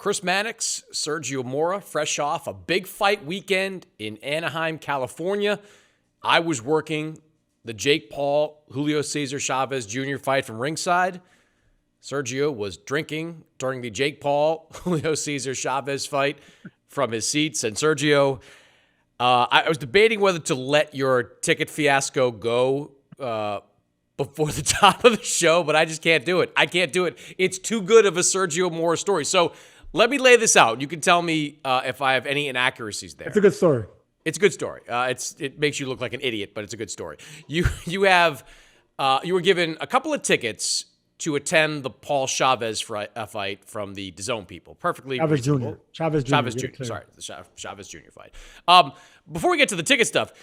Chris Mannix, Sergio Mora, fresh off a big fight weekend in Anaheim, California. I was working the Jake Paul, Julio Cesar Chavez Jr. fight from ringside. Sergio was drinking during the Jake Paul, Julio Cesar Chavez fight from his seats. And Sergio, I was debating whether to let your ticket fiasco go before the top of the show, but I just can't do it. I can't do it. It's too good of a Sergio Mora story. So let me lay this out. You can tell me if I have any inaccuracies there. It's a good story. It's a good story. It makes you look like an idiot, but it's a good story. You were given a couple of tickets to attend the Paul Chavez fight from the DAZN people. Perfectly Chavez reasonable. Jr. Chavez Jr. Sorry, the Chavez Jr. fight. Before we get to the ticket stuff,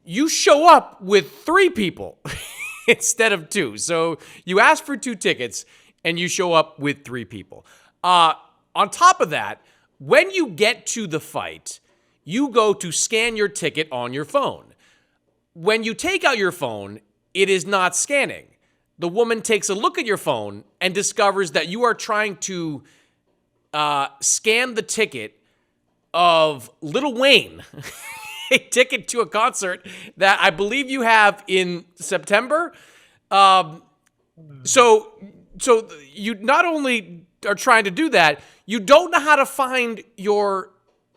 you show up with 3 people instead of 2. So you ask for 2 tickets, and you show up with 3 people. On top of that, when you get to the fight, you go to scan your ticket on your phone. When you take out your phone, it is not scanning. The woman takes a look at your phone and discovers that you are trying to scan the ticket of Lil Wayne, a ticket to a concert that I believe you have in September. So you not only are trying to do that, you don't know how to find your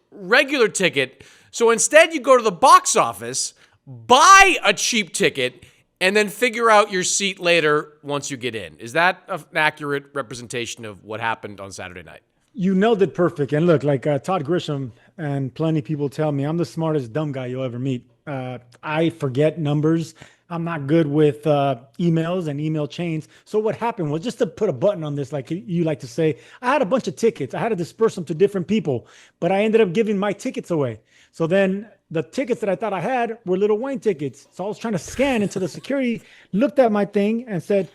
regular ticket. So instead, you go to the box office, buy a cheap ticket, and then figure out your seat later once you get in. Is that an accurate representation of what happened on Saturday night? You nailed it perfect. And look, like Todd Grisham and plenty of people tell me, I'm the smartest dumb guy you'll ever meet. I forget numbers. I'm not good with emails and email chains. So what happened was, just to put a button on this, like you like to say, I had a bunch of tickets. I had to disperse them to different people, but I ended up giving my tickets away. So then the tickets that I thought I had were Lil Wayne tickets. So I was trying to scan into the security, looked at my thing and said,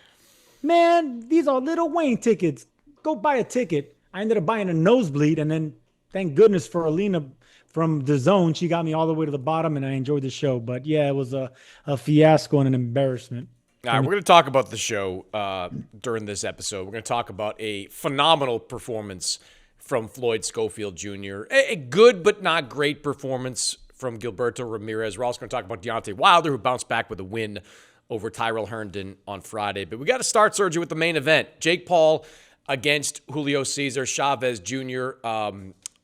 man, these are Lil Wayne tickets. Go buy a ticket. I ended up buying a nosebleed, and then thank goodness for Alina from DAZN. She got me all the way to the bottom, and I enjoyed the show. But yeah, it was a fiasco and an embarrassment. All right, we're going to talk about the show during this episode. We're going to talk about a phenomenal performance from Floyd Schofield Jr., a good but not great performance from Zurdo Ramirez. We're also going to talk about Deontay Wilder, who bounced back with a win over Tyrell Herndon on Friday. But we got to start, Sergio, with the main event. Jake Paul against Julio Cesar Chavez Jr.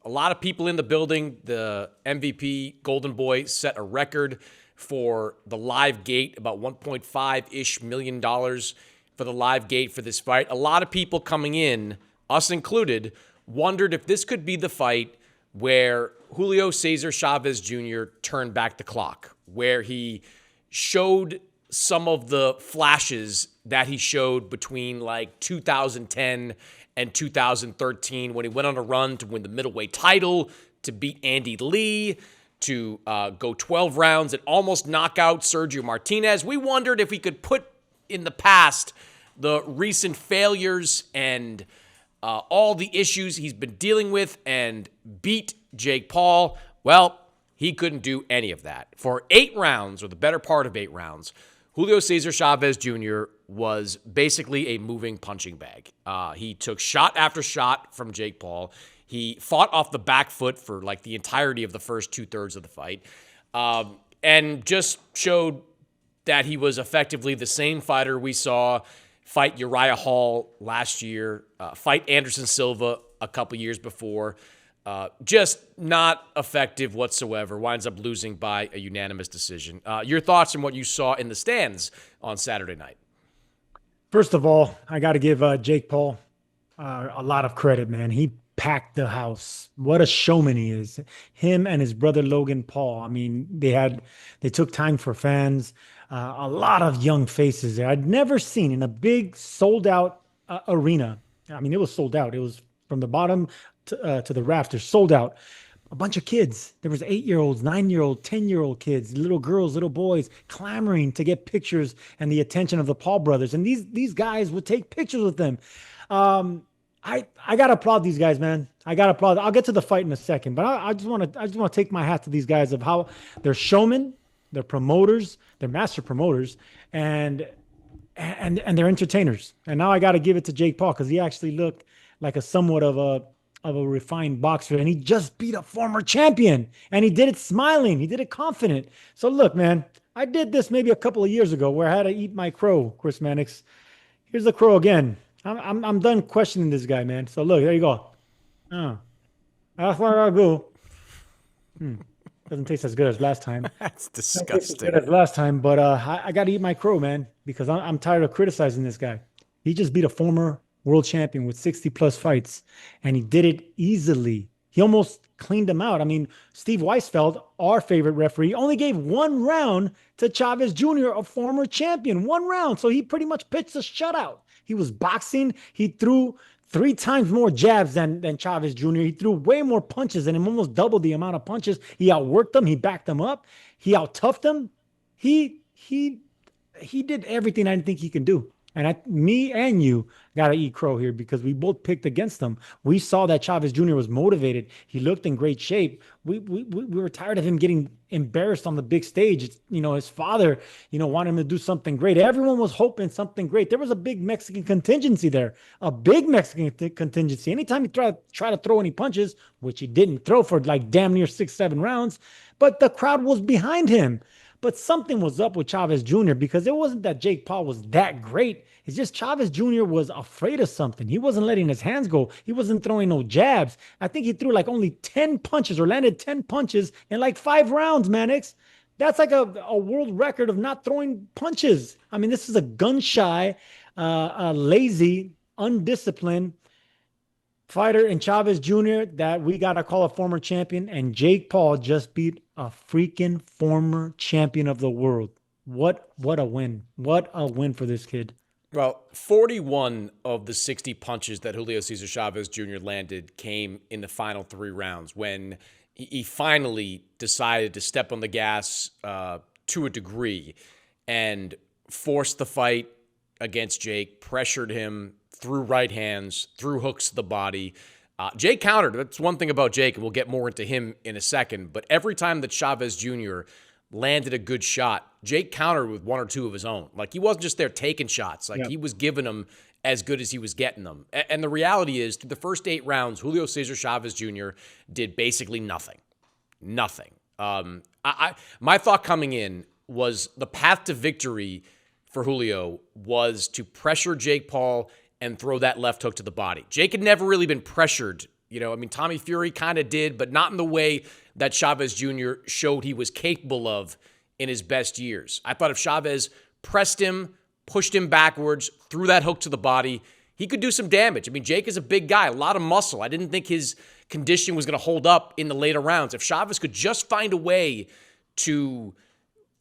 A lot of people in the building. The MVP, Golden Boy, set a record for the live gate, about $1.5-ish million for the live gate for this fight. A lot of people coming in, us included, wondered if this could be the fight where Julio Cesar Chavez Jr. turned back the clock, where he showed some of the flashes that he showed between like 2010 and 2013 when he went on a run to win the middleweight title, to beat Andy Lee, to go 12 rounds and almost knock out Sergio Martinez. We wondered if we could put in the past the recent failures and all the issues he's been dealing with and beat Jake Paul. Well, he couldn't do any of that. For 8 rounds, or the better part of 8 rounds, Julio Cesar Chavez Jr. was basically a moving punching bag. He took shot after shot from Jake Paul. He fought off the back foot for like the entirety of the first 2/3 of the fight, and just showed that he was effectively the same fighter we saw fight Uriah Hall last year, fight Anderson Silva a couple years before. Just not effective whatsoever. Winds up losing by a unanimous decision. Your thoughts on what you saw in the stands on Saturday night? First of all, I got to give Jake Paul a lot of credit, man. He packed the house. What a showman he is. Him and his brother Logan Paul. I mean, they took time for fans. A lot of young faces there. I'd never seen in a big sold out arena. I mean, it was sold out. It was from the bottom to the rafters, sold out. A bunch of kids. There was 8-year-olds, 9-year-old, 10-year-old kids, little girls, little boys clamoring to get pictures and the attention of the Paul brothers. And these guys would take pictures with them. I gotta applaud these guys, man. I gotta applaud. I'll get to the fight in a second, but I just want to take my hat to these guys of how they're showmen, they're promoters, they're master promoters, and they're entertainers. And now I got to give it to Jake Paul because he actually looked like a somewhat of of a refined boxer, and he just beat a former champion, and he did it smiling. He did it confident. So look, man, I did this maybe a couple of years ago where I had to eat my crow, Chris Mannix. Here's the crow again. I'm done questioning this guy, man. So look, there you go. Oh, that's where I go. Doesn't taste as good as last time. That's Don't taste as good disgusting. as last time, but I got to eat my crow, man, because I'm tired of criticizing this guy. He just beat a former world champion with 60 plus fights, and he did it easily. He almost cleaned him out. I mean, Steve Weisfeld, our favorite referee, only gave 1 round to Chavez Jr., a former champion. 1 round. So he pretty much pitched a shutout. He was boxing. He threw 3 times more jabs than Chavez Jr. He threw way more punches and him, almost doubled the amount of punches. He outworked them. He backed them up. He out-toughed them. He did everything I didn't think he could do. And me and you got to eat crow here because we both picked against him. We saw that Chavez Jr. was motivated. He looked in great shape. We were tired of him getting embarrassed on the big stage. His father, wanted him to do something great. Everyone was hoping something great. There was a big Mexican contingency there, a big Mexican contingency. Anytime he try to throw any punches, which he didn't throw for like damn near 6-7 rounds, but the crowd was behind him. But something was up with Chavez Jr. because it wasn't that Jake Paul was that great. It's just Chavez Jr. was afraid of something. He wasn't letting his hands go. He wasn't throwing no jabs. I think he threw like only 10 punches or landed 10 punches in like 5 rounds, Mannix. That's like a world record of not throwing punches. I mean, this is a gun-shy, lazy, undisciplined fighter in Chavez Jr. that we got to call a former champion, and Jake Paul just beat a freaking former champion of the world. What a win. What a win for this kid. Well, 41 of the 60 punches that Julio Cesar Chavez Jr. landed came in the final 3 rounds when he finally decided to step on the gas to a degree and forced the fight against Jake, pressured him, threw right hands, threw hooks to the body. Jake countered. That's one thing about Jake, and we'll get more into him in a second. But every time that Chavez Jr. landed a good shot, Jake countered with 1 or 2 of his own. Like, he wasn't just there taking shots. Like, He was giving them as good as he was getting them. And the reality is, through the first 8 rounds, Julio Cesar Chavez Jr. did basically nothing. Nothing. My thought coming in was the path to victory for Julio was to pressure Jake Paul and throw that left hook to the body. Jake had never really been pressured. Tommy Fury kind of did, but not in the way that Chavez Jr. showed he was capable of in his best years. I thought if Chavez pressed him, pushed him backwards, threw that hook to the body, he could do some damage. I mean, Jake is a big guy, a lot of muscle. I didn't think his conditioning was going to hold up in the later rounds. If Chavez could just find a way to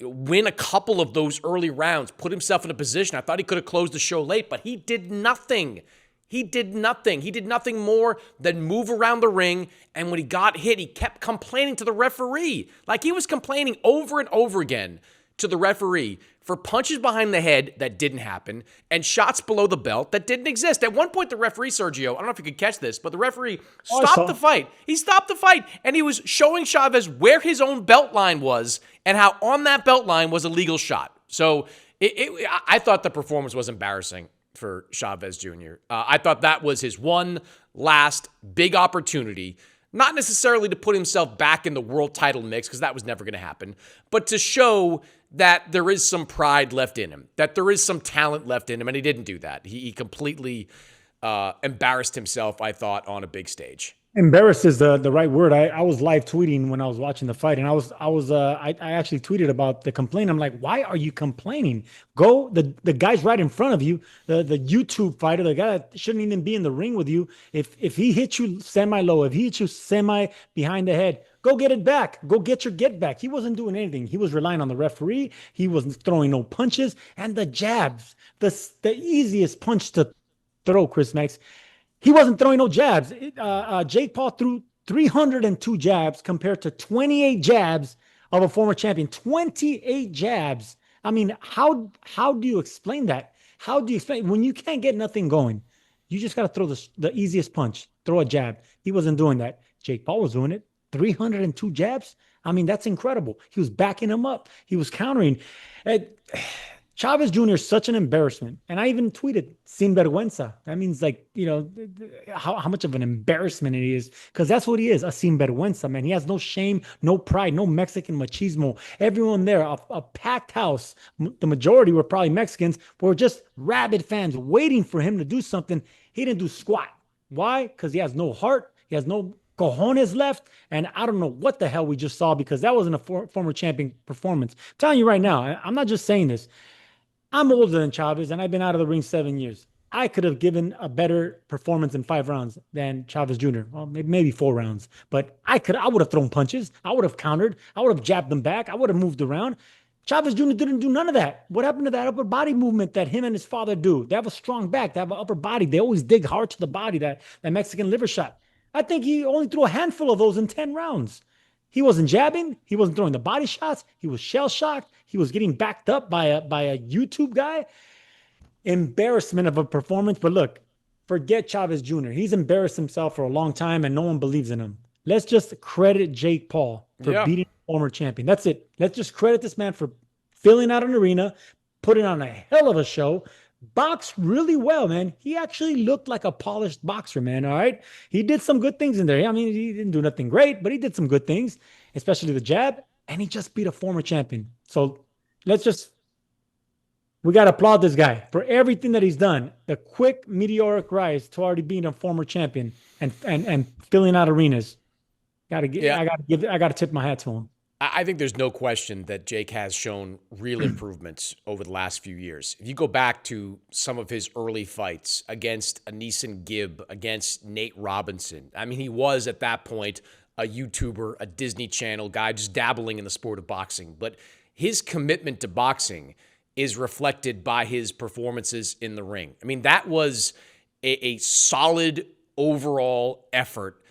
win a couple of those early rounds, put himself in a position, I thought he could have closed the show late, but he did nothing. He did nothing. He did nothing more than move around the ring, and when he got hit, he kept complaining to the referee. Like, he was complaining over and over again to the referee for punches behind the head that didn't happen and shots below the belt that didn't exist. At one point, the referee, Sergio, I don't know if you could catch this, but the referee stopped the fight. He stopped the fight, and he was showing Chavez where his own belt line was and how on that belt line was a legal shot. So I thought the performance was embarrassing for Chavez Jr. I thought that was his one last big opportunity, not necessarily to put himself back in the world title mix, because that was never going to happen, but to show that there is some pride left in him, that there is some talent left in him, and he didn't do that. He completely embarrassed himself, I thought, on a big stage. Embarrassed is the right word. I was live tweeting when I was watching the fight, and I actually tweeted about the complaint. I'm like, why are you complaining? Go, the guy's right in front of you, the YouTube fighter, the guy that shouldn't even be in the ring with you. If he hits you semi-low, if he hits you semi behind the head, go get it back. Go get your get back. He wasn't doing anything. He was relying on the referee. He wasn't throwing no punches, and the jabs, the easiest punch to throw, Chris Max. He wasn't throwing no jabs. Jake Paul threw 302 jabs compared to 28 jabs of a former champion. 28 jabs. I mean, how do you explain that? How do you explain when you can't get nothing going? You just got to throw the easiest punch, throw a jab. He wasn't doing that. Jake Paul was doing it. 302 jabs. I mean, that's incredible. He was backing him up. He was countering. Chavez Jr. is such an embarrassment. And I even tweeted, sin vergüenza. That means like, how much of an embarrassment it is. Because that's what he is, a sin vergüenza, man. He has no shame, no pride, no Mexican machismo. Everyone there, a packed house. The majority were probably Mexicans, were just rabid fans waiting for him to do something. He didn't do squat. Why? Because he has no heart. He has no cojones left. And I don't know what the hell we just saw, because that wasn't a former champion performance. I'm telling you right now, I'm not just saying this. I'm older than Chavez, and I've been out of the ring 7 years. I could have given a better performance in 5 rounds than Chavez Jr. Well, maybe 4 rounds, but I would have thrown punches. I would have countered. I would have jabbed them back. I would have moved around. Chavez Jr. didn't do none of that. What happened to that upper body movement that him and his father do? They have a strong back. They have an upper body. They always dig hard to the body, that Mexican liver shot. I think he only threw a handful of those in 10 rounds. He wasn't jabbing. He wasn't throwing the body shots. He was shell shocked. He was getting backed up by a YouTube guy. Embarrassment of a performance. But look, forget Chavez Jr. He's embarrassed himself for a long time, and no one believes in him. Let's just credit Jake Paul for beating a former champion. That's it. Let's just credit this man for filling out an arena, putting on a hell of a show, boxed really well, man. He actually looked like a polished boxer, man. All right. He did some good things in there. I mean, he didn't do nothing great, but he did some good things, especially the jab. And he just beat a former champion. So we got to applaud this guy for everything that he's done. The quick meteoric rise to already being a former champion and filling out arenas. I got to tip my hat to him. I think there's no question that Jake has shown real improvements over the last few years. If you go back to some of his early fights against Anisan Gibb, against Nate Robinson, I mean, he was at that point a YouTuber, a Disney Channel guy, just dabbling in the sport of boxing. But his commitment to boxing is reflected by his performances in the ring. I mean, that was a solid overall effort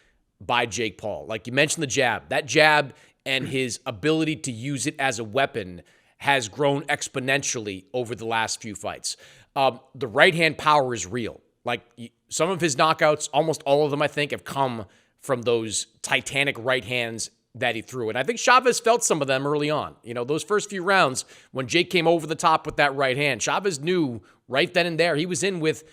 by Jake Paul. Like you mentioned, the jab. That jab and his ability to use it as a weapon has grown exponentially over the last few fights. The right-hand power is real. Like some of his knockouts, almost all of them, I think, have come from those titanic right hands that he threw. And I think Chavez felt some of them early on. You know, those first few rounds, when Jake came over the top with that right hand, Chavez knew right then and there he was in with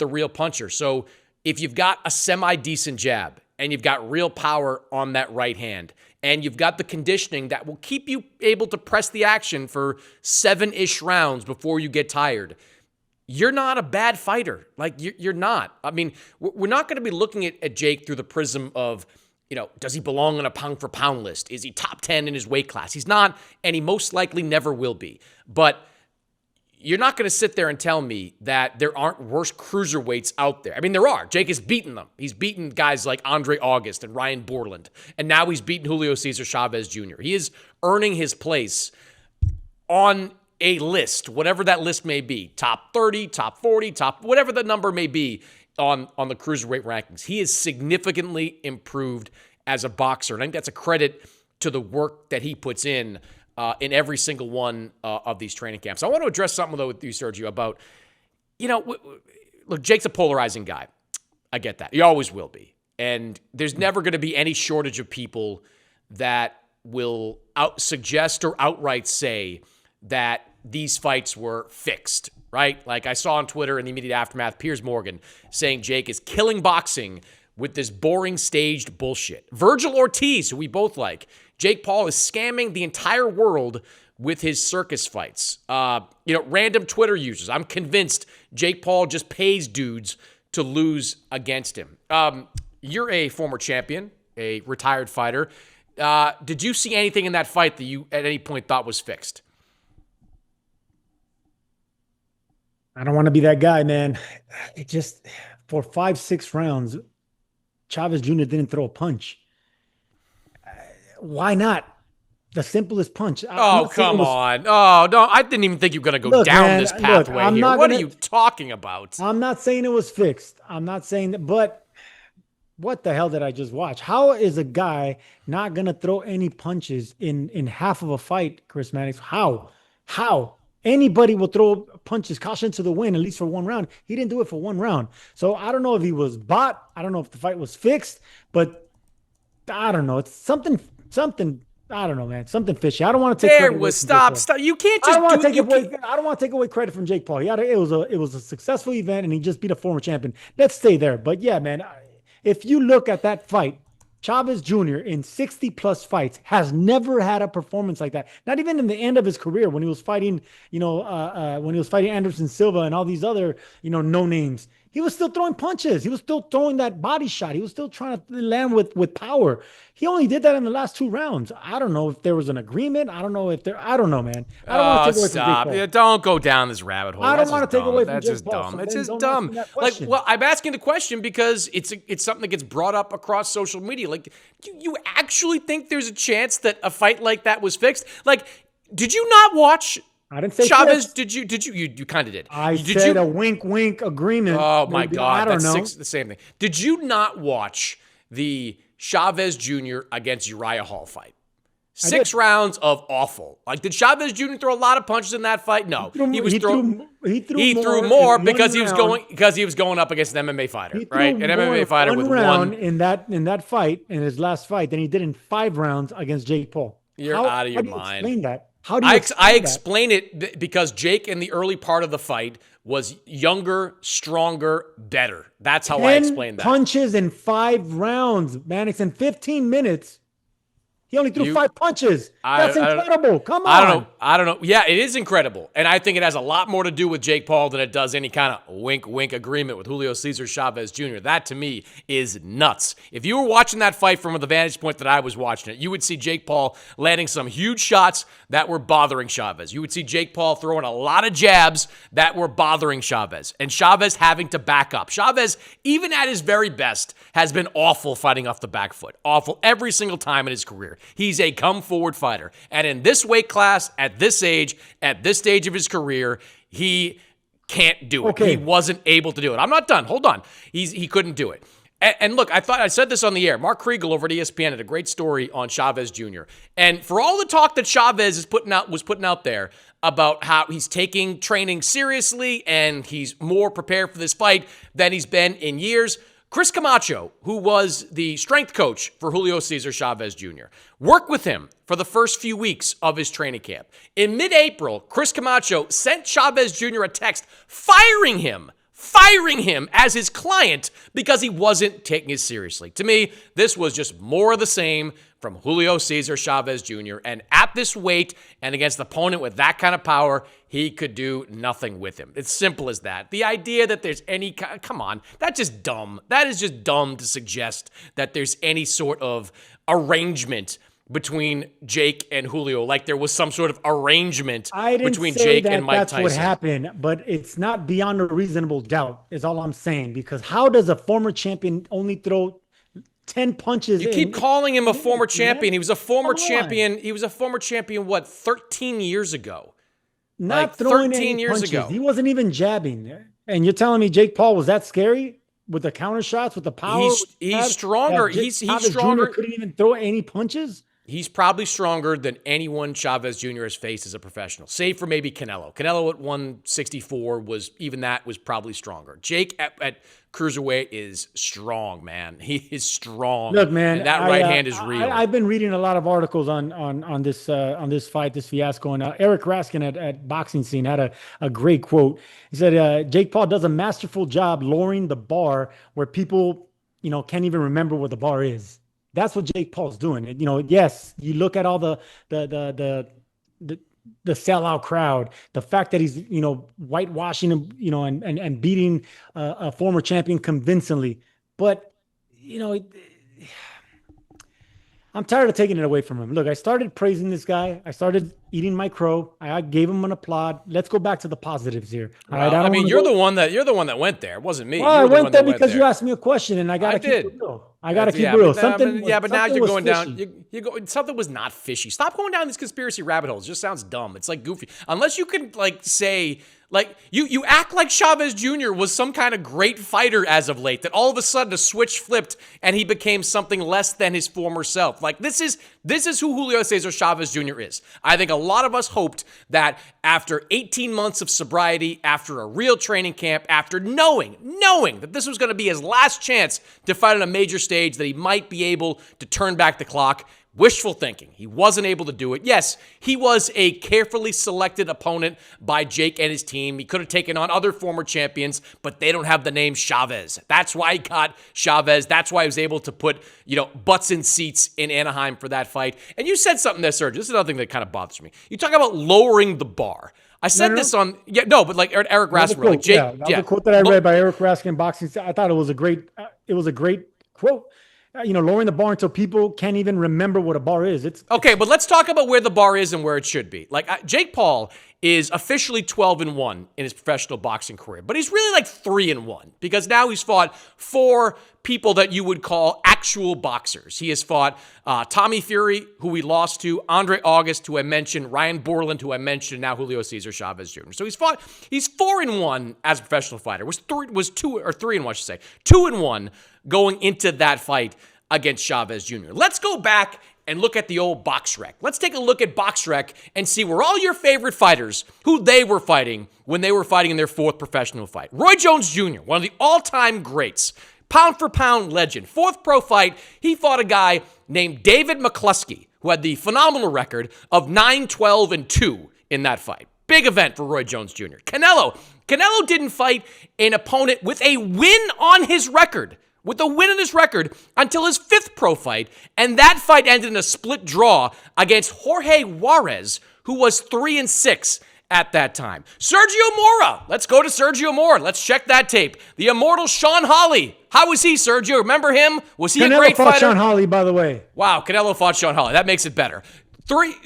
a real puncher. So if you've got a semi-decent jab and you've got real power on that right hand, and you've got the conditioning that will keep you able to press the action for 7-ish rounds before you get tired, you're not a bad fighter. Like, you're not. I mean, we're not going to be looking at Jake through the prism of, does he belong on a pound-for-pound list? Is he top 10 in his weight class? He's not, and he most likely never will be. But you're not going to sit there and tell me that there aren't worse cruiserweights out there. I mean, there are. Jake has beaten them. He's beaten guys like Andre August and Ryan Borland, and now he's beaten Julio Cesar Chavez Jr. He is earning his place on a list, whatever that list may be, top 30, top 40, top whatever the number may be on the cruiserweight rankings. He is significantly improved as a boxer, and I think that's a credit to the work that he puts in every single one of these training camps. I want to address something, though, with you, Sergio, about, look, Jake's a polarizing guy. I get that. He always will be. And there's never going to be any shortage of people that will suggest or outright say that these fights were fixed, right? Like I saw on Twitter in the immediate aftermath, Piers Morgan saying Jake is killing boxing with this boring staged bullshit. Virgil Ortiz, who we both like, Jake Paul is scamming the entire world with his circus fights. Random Twitter users. I'm convinced Jake Paul just pays dudes to lose against him. You're a former champion, a retired fighter. Did you see anything in that fight that you at any point thought was fixed? I don't want to be that guy, man. It just, for 5-6 rounds, Chavez Jr. didn't throw a punch. Why not? The simplest punch. Oh, come on. Oh, no, I didn't even think you were going to go down this pathway here. What are you talking about? I'm not saying it was fixed. I'm not saying that, but what the hell did I just watch? How is a guy not going to throw any punches in half of a fight, Chris Mannix? How? Anybody will throw punches, caution to the wind, at least for 1 round. He didn't do it for 1 round. So I don't know if he was bought. I don't know if the fight was fixed, but I don't know. It's something I don't know, man. Something fishy. I don't want to take credit away from Jake Paul. Stop. You can't I just don't want to take you away. can't- I don't want to take away credit from Jake Paul. It was a successful event, and he just beat a former champion. Let's stay there. But yeah, man, if you look at that fight, Chavez Jr. in 60 plus fights has never had a performance like that. Not even in the end of his career when he was fighting, when he was fighting Anderson Silva and all these other, no names. He was still throwing punches. He was still throwing that body shot. He was still trying to land with power. He only did that in the last 2 rounds. I don't know if there was an agreement. I don't know, man. I don't want to take away from Jake Paul. Yeah, don't go down this rabbit hole. I don't want to take away from That's Jake just Paul. dumb. So It's then just don't dumb. ask me that Like, question. well, I'm asking the question because it's something that gets brought up across social media. Like, you actually think there's a chance that a fight like that was fixed? Like, did you not watch I didn't say Chavez? fixed. Did you? You kind of did. Did said a wink agreement. Oh my Maybe, God, I don't know. the same thing. Did you not watch the Chavez Jr. against Uriah Hall fight? 6 rounds of awful. Like, did Chavez Jr. throw a lot of punches in that fight? No, he threw more because he was going up against an MMA fighter, right? An MMA fighter with round in that fight, in his last fight, than he did in 5 rounds against Jake Paul. You're out of your mind. Explain that. How do you I explain it because Jake in the early part of the fight was younger, stronger, better. That's how I explain that. Punches in 5 rounds, Mannix, in 15 minutes. He only threw 5 punches. That's incredible. Come on. I don't know. Yeah, it is incredible. And I think it has a lot more to do with Jake Paul than it does any kind of wink agreement with Julio Cesar Chavez Jr. That, to me, is nuts. If you were watching that fight from the vantage point that I was watching it, you would see Jake Paul landing some huge shots that were bothering Chavez. You would see Jake Paul throwing a lot of jabs that were bothering Chavez. And Chavez having to back up. Chavez, even at his very best, has been awful fighting off the back foot. Awful every single time in his career. He's a come-forward fighter. And in this weight class, at this age, at this stage of his career, he can't do it. Okay. He wasn't able to do it. I'm not done. Hold on. He couldn't do it. And look, I said this on the air. Mark Kriegel over at ESPN had a great story on Chavez Jr. And for all the talk that Chavez was putting out there about how he's taking training seriously and he's more prepared for this fight than he's been in years, Chris Camacho, who was the strength coach for Julio Cesar Chavez Jr., worked with him for the first few weeks of his training camp. In mid-April, Chris Camacho sent Chavez Jr. a text firing him as his client because he wasn't taking it seriously. To me, this was just more of the same from Julio Cesar Chavez Jr. And at this weight and against an opponent with that kind of power, he could do nothing with him. It's simple as that. The idea that there's any, come on, that's just dumb. That is just dumb to suggest that there's any sort of arrangement between Jake and Julio, like there was some sort of arrangement between Jake and Mike Tyson. That's what happened, but it's not beyond a reasonable doubt, is all I'm saying. Because how does a former champion only throw 10 punches? You keep calling him a former champion. He was a former champion. He was a former champion, 13 years ago? Not throwing 13 years ago. He wasn't even jabbing. And you're telling me Jake Paul was that scary with the counter shots, with the power? He's stronger. He's stronger. Jr. couldn't even throw any punches? He's probably stronger than anyone Chavez Jr. has faced as a professional, save for maybe Canelo. Canelo at 164 was probably stronger. Jake at cruiserweight is strong, man. He is strong. Look, man, and that right hand is real. I've been reading a lot of articles on this fight, this fiasco, and Eric Raskin at Boxing Scene had a great quote. He said, Jake Paul does a masterful job lowering the bar where people, can't even remember what the bar is. That's what Jake Paul's doing. Yes, you look at all the sellout crowd, the fact that he's, whitewashing him, and beating a former champion convincingly. But, I'm tired of taking it away from him. Look, I started praising this guy. I started eating my crow. I gave him an applaud. Let's go back to the positives here. All right. You're the one that went there. It wasn't me. Well, I went there because you asked me a question, and I got to keep it real. I got to keep it real. But now you're going down. Something was not fishy. Stop going down these conspiracy rabbit holes. It just sounds dumb. It's like goofy. Unless you can say. Like, you act like Chavez Jr. was some kind of great fighter as of late, that all of a sudden a switch flipped and he became something less than his former self. Like, this is who Julio Cesar Chavez Jr. is. I think a lot of us hoped that after 18 months of sobriety, after a real training camp, after knowing that this was going to be his last chance to fight on a major stage, that he might be able to turn back the clock. Wishful thinking. He wasn't able to do it. Yes, he was a carefully selected opponent by Jake and his team. He could have taken on other former champions, but they don't have the name Chavez. That's why he got Chavez. That's why he was able to put, butts in seats in Anaheim for that fight. And you said something there, Sergio. This is another thing that kind of bothers me. You talk about lowering the bar. I said this on, but like Eric Raskin, like Jake. That was a quote that I read by Eric Raskin in Boxing. I thought it was a great quote. Lowering the bar until people can't even remember what a bar is. Okay, but let's talk about where the bar is and where it should be. Like Jake Paul is officially 12-1 in his professional boxing career, but he's really like 3-1 because now he's fought 4 people that you would call actual boxers. He has fought Tommy Fury, who he lost to, Andre August, who I mentioned, Ryan Borland, who I mentioned, now Julio Cesar Chavez Jr. So he's 4-1 as a professional fighter. Was 3-1, I should say, 2-1 going into that fight against Chavez Jr. Let's go back and look at the old BoxRec. Let's take a look at BoxRec and see where all your favorite fighters, who they were fighting when they were fighting in their 4th professional fight. Roy Jones Jr., one of the all-time greats, pound-for-pound legend. 4th pro fight, he fought a guy named David McCluskey, who had the phenomenal record of 9-12-2 in that fight. Big event for Roy Jones Jr. Canelo didn't fight an opponent with a win on his record. Until his 5th pro fight, and that fight ended in a split draw against Jorge Juarez, who was 3-6 at that time. Sergio Mora. Let's go to Sergio Mora. Let's check that tape. The immortal Sean Hawley. How was he, Sergio? Remember him? Was he a great fighter? Canelo fought Sean Hawley, by the way. Wow, Canelo fought Sean Hawley. That makes it better.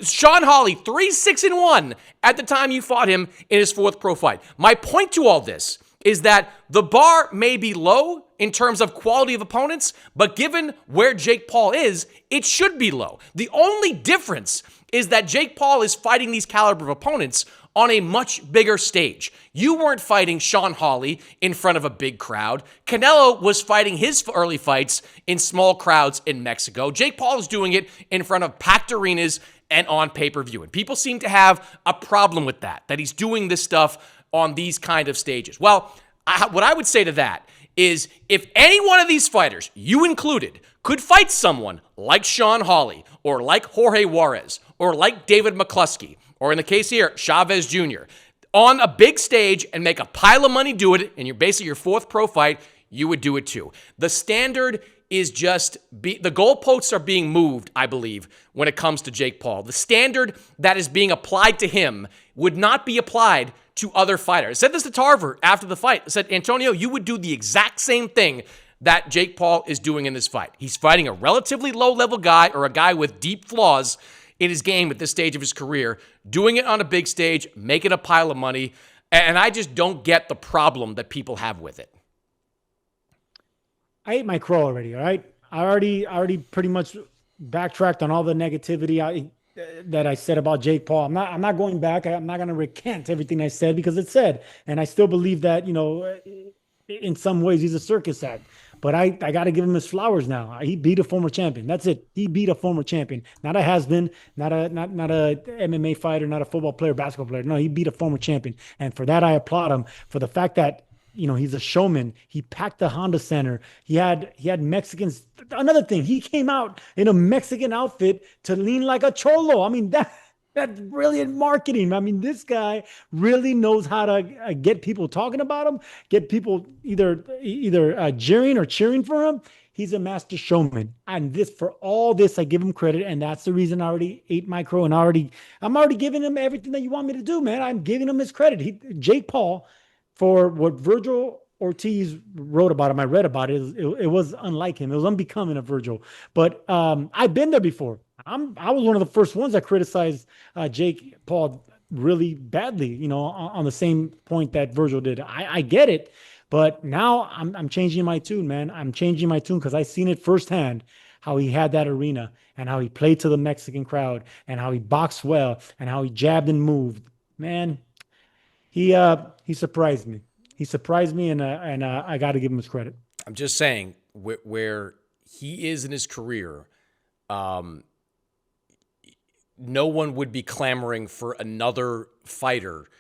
Sean Hawley, 3-6-1 at the time you fought him in his 4th pro fight. My point to all this is that the bar may be low in terms of quality of opponents, but given where Jake Paul is, it should be low. The only difference is that Jake Paul is fighting these caliber of opponents on a much bigger stage. You weren't fighting Sean Hawley in front of a big crowd. Canelo was fighting his early fights in small crowds in Mexico. Jake Paul is doing it in front of packed arenas and on pay-per-view. And people seem to have a problem with that he's doing this stuff on these kind of stages. Well, what I would say to that is if any one of these fighters, you included, could fight someone like Sean Hawley or like Jorge Juarez or like David McCluskey, or in the case here, Chavez Jr., on a big stage and make a pile of money doing it, and you're basically your 4th pro fight, you would do it too. The standard is the goalposts are being moved, I believe, when it comes to Jake Paul. The standard that is being applied to him would not be applied to other fighters. I said this to Tarver after the fight. I said, Antonio, you would do the exact same thing that Jake Paul is doing in this fight. He's fighting a relatively low-level guy or a guy with deep flaws in his game at this stage of his career, doing it on a big stage, making a pile of money, and I just don't get the problem that people have with it. I ate my crow already, all right? I already pretty much backtracked on all the negativity that I said about Jake Paul. I'm not going back. I'm not going to recant everything I said because it's said. And I still believe that, in some ways he's a circus act. But I got to give him his flowers now. He beat a former champion. That's it. He beat a former champion. Not a has-been, not a MMA fighter, not a football player, basketball player. No, he beat a former champion. And for that, I applaud him. For the fact that, he's a showman. He packed the Honda Center. He had Mexicans. Another thing, he came out in a Mexican outfit to lean like a cholo. I mean, that's brilliant marketing. I mean, this guy really knows how to get people talking about him, get people either jeering or cheering for him. He's a master showman. And for all this, I give him credit. And that's the reason I already ate my crow. And I'm already giving him everything that you want me to do, man. I'm giving him his credit. Jake Paul, for what Virgil Ortiz wrote about him, I read about it. It was unlike him. It was unbecoming of Virgil. But I've been there before. I was one of the first ones that criticized Jake Paul really badly, on the same point that Virgil did. I get it, but now I'm changing my tune, man. I'm changing my tune because I seen it firsthand, how he had that arena and how he played to the Mexican crowd and how he boxed well and how he jabbed and moved. Man, he surprised me. He surprised me, and I got to give him his credit. I'm just saying where he is in his career, no one would be clamoring for another fighter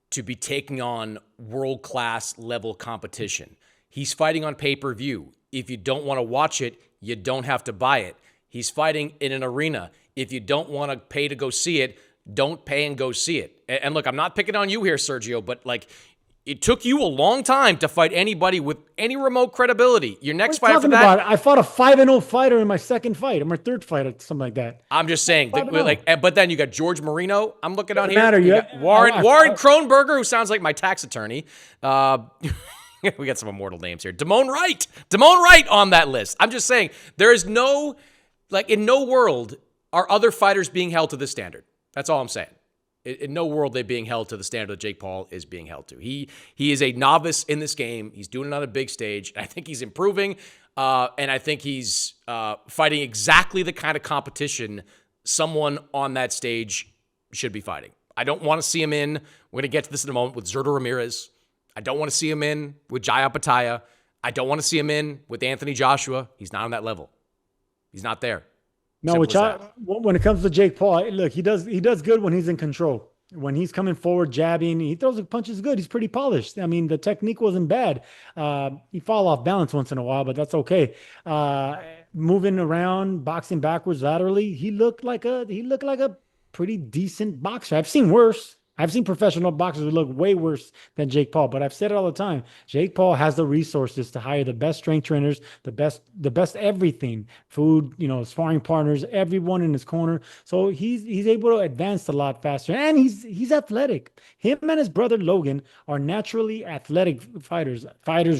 to be taking on world-class level competition. He's fighting on pay-per-view. If you don't want to watch it, you don't have to buy it. He's fighting in an arena. If you don't want to pay to go see it, don't pay and go see it. And look, I'm not picking on you here, Sergio, but like, it took you a long time to fight anybody with any remote credibility. Your next fight after that, I fought a 5-0 fighter in my second fight, or my third fight, or something like that. I'm just saying, but then you got George Marino. I'm looking on here. Matter, you got Warren Kronberger, who sounds like my tax attorney. We got some immortal names here. Damone Wright on that list. I'm just saying, there is no, like, in no world are other fighters being held to this standard. That's all I'm saying. In no world they're being held to the standard that Jake Paul is being held to. He is a novice in this game. He's doing it on a big stage. I think he's improving, and I think he's fighting exactly the kind of competition someone on that stage should be fighting. I don't want to see him in, we're going to get to this in a moment, with Zurdo Ramirez. I don't want to see him in with Jaya Pataya. I don't want to see him in with Anthony Joshua. He's not on that level. He's not there. No, when it comes to Jake Paul, look, he does good when he's in control. When he's coming forward, jabbing, he throws the punches good. He's pretty polished. I mean, the technique wasn't bad. He fall off balance once in a while, but that's okay. Moving around, boxing backwards, laterally, he looked like a pretty decent boxer. I've seen worse. I've seen professional boxers who look way worse than Jake Paul, but I've said it all the time. Jake Paul has the resources to hire the best strength trainers, the best everything, food, sparring partners, everyone in his corner. So he's able to advance a lot faster, and he's athletic. Him and his brother Logan are naturally athletic fighters,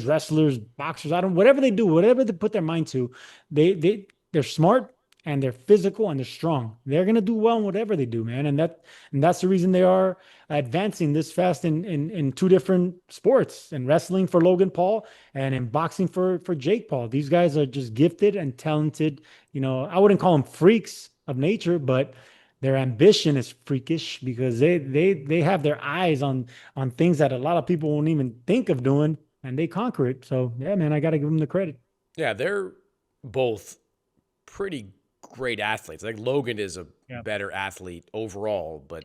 wrestlers, boxers. Whatever they do, whatever they put their mind to, they're smart. And they're physical and they're strong. They're gonna do well in whatever they do, man. And that's the reason they are advancing this fast in two different sports: in wrestling for Logan Paul and in boxing for Jake Paul. These guys are just gifted and talented. I wouldn't call them freaks of nature, but their ambition is freakish because they have their eyes on things that a lot of people won't even think of doing, and they conquer it. So yeah, man, I got to give them the credit. Yeah, they're both pretty great athletes. Like, Logan is a better athlete overall, but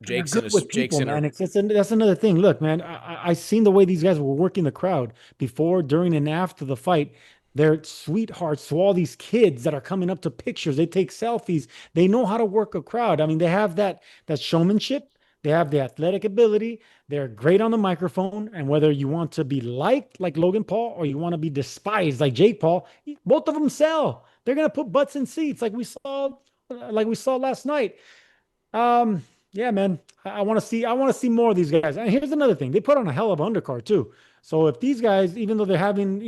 Jake's that's another thing. Look, man, I seen the way these guys were working the crowd before, during, and after the fight. They're sweethearts to all these kids that are coming up to pictures. They take selfies. They know how to work a crowd. I mean, they have that showmanship. They have the athletic ability. They're great on the microphone. And whether you want to be liked like Logan Paul or you want to be despised like Jake Paul, both of them sell. They're going to put butts in seats like we saw last night. Yeah, man, I want to see more of these guys. And here's another thing. They put on a hell of an undercard too. So if these guys, even though they're having,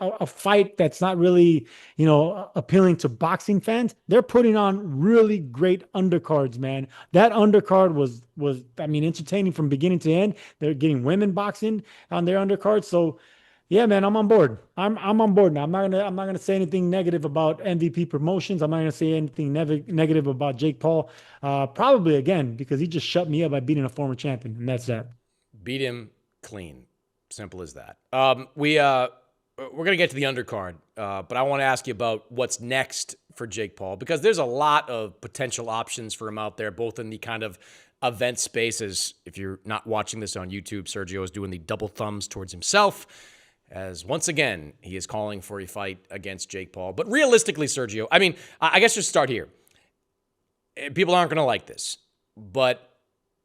a fight that's not really, appealing to boxing fans, they're putting on really great undercards, man. That undercard was entertaining from beginning to end. They're getting women boxing on their undercard. So yeah, man, I'm on board. I'm on board now. I'm not gonna say anything negative about MVP Promotions. I'm not gonna say anything negative about Jake Paul. Probably again because he just shut me up by beating a former champion, and that's that. Beat him clean. Simple as that. We're going to get to the undercard, but I want to ask you about what's next for Jake Paul, because there's a lot of potential options for him out there, both in the kind of event spaces. If you're not watching this on YouTube, Sergio is doing the double thumbs towards himself, as once again, he is calling for a fight against Jake Paul. But realistically, Sergio, I guess just start here. People aren't going to like this, but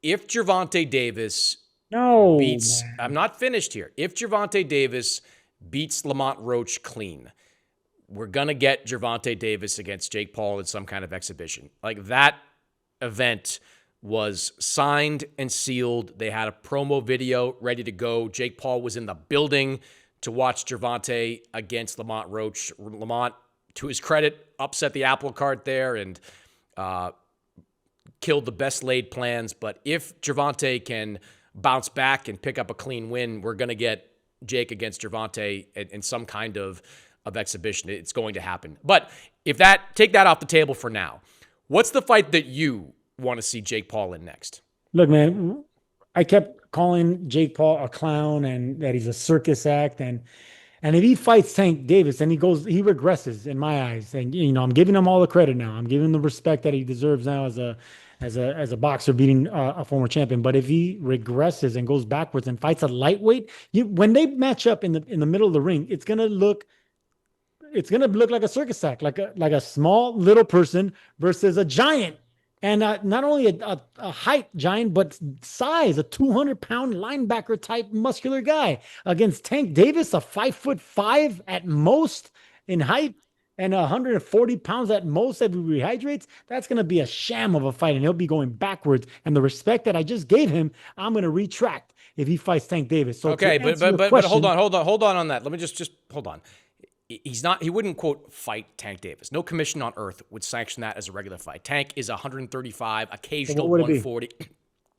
if Gervonta Davis beats... Man. I'm not finished here. If Gervonta Davis beats Lamont Roach clean, we're going to get Gervonta Davis against Jake Paul in some kind of exhibition. Like, that event was signed and sealed. They had a promo video ready to go. Jake Paul was in the building to watch Gervonta against Lamont Roach. Lamont, to his credit, upset the apple cart there and killed the best laid plans. But if Gervonta can bounce back and pick up a clean win, we're going to get Jake against Gervonta in some kind of exhibition. It's going to happen. But take that off the table for now. What's the fight that you want to see Jake Paul in next? Look, man, I kept calling Jake Paul a clown and that he's a circus act. And if he fights Tank Davis, then he regresses in my eyes. And, I'm giving him all the credit now. I'm giving him the respect that he deserves now as a boxer beating a former champion. But if he regresses and goes backwards and fights a lightweight, when they match up in the middle of the ring, it's going to look it's gonna look like a circus act, like a small little person versus a giant, and not only a height giant, but size, a 200-pound linebacker type muscular guy against Tank Davis, a 5'5" at most in height and 140 pounds at most if he rehydrates. That's going to be a sham of a fight, and he'll be going backwards. And the respect that I just gave him, I'm going to retract if he fights Tank Davis. So okay, but hold on that. Let me just hold on. He wouldn't quote fight Tank Davis. No commission on earth would sanction that as a regular fight. Tank is 135, occasional 140.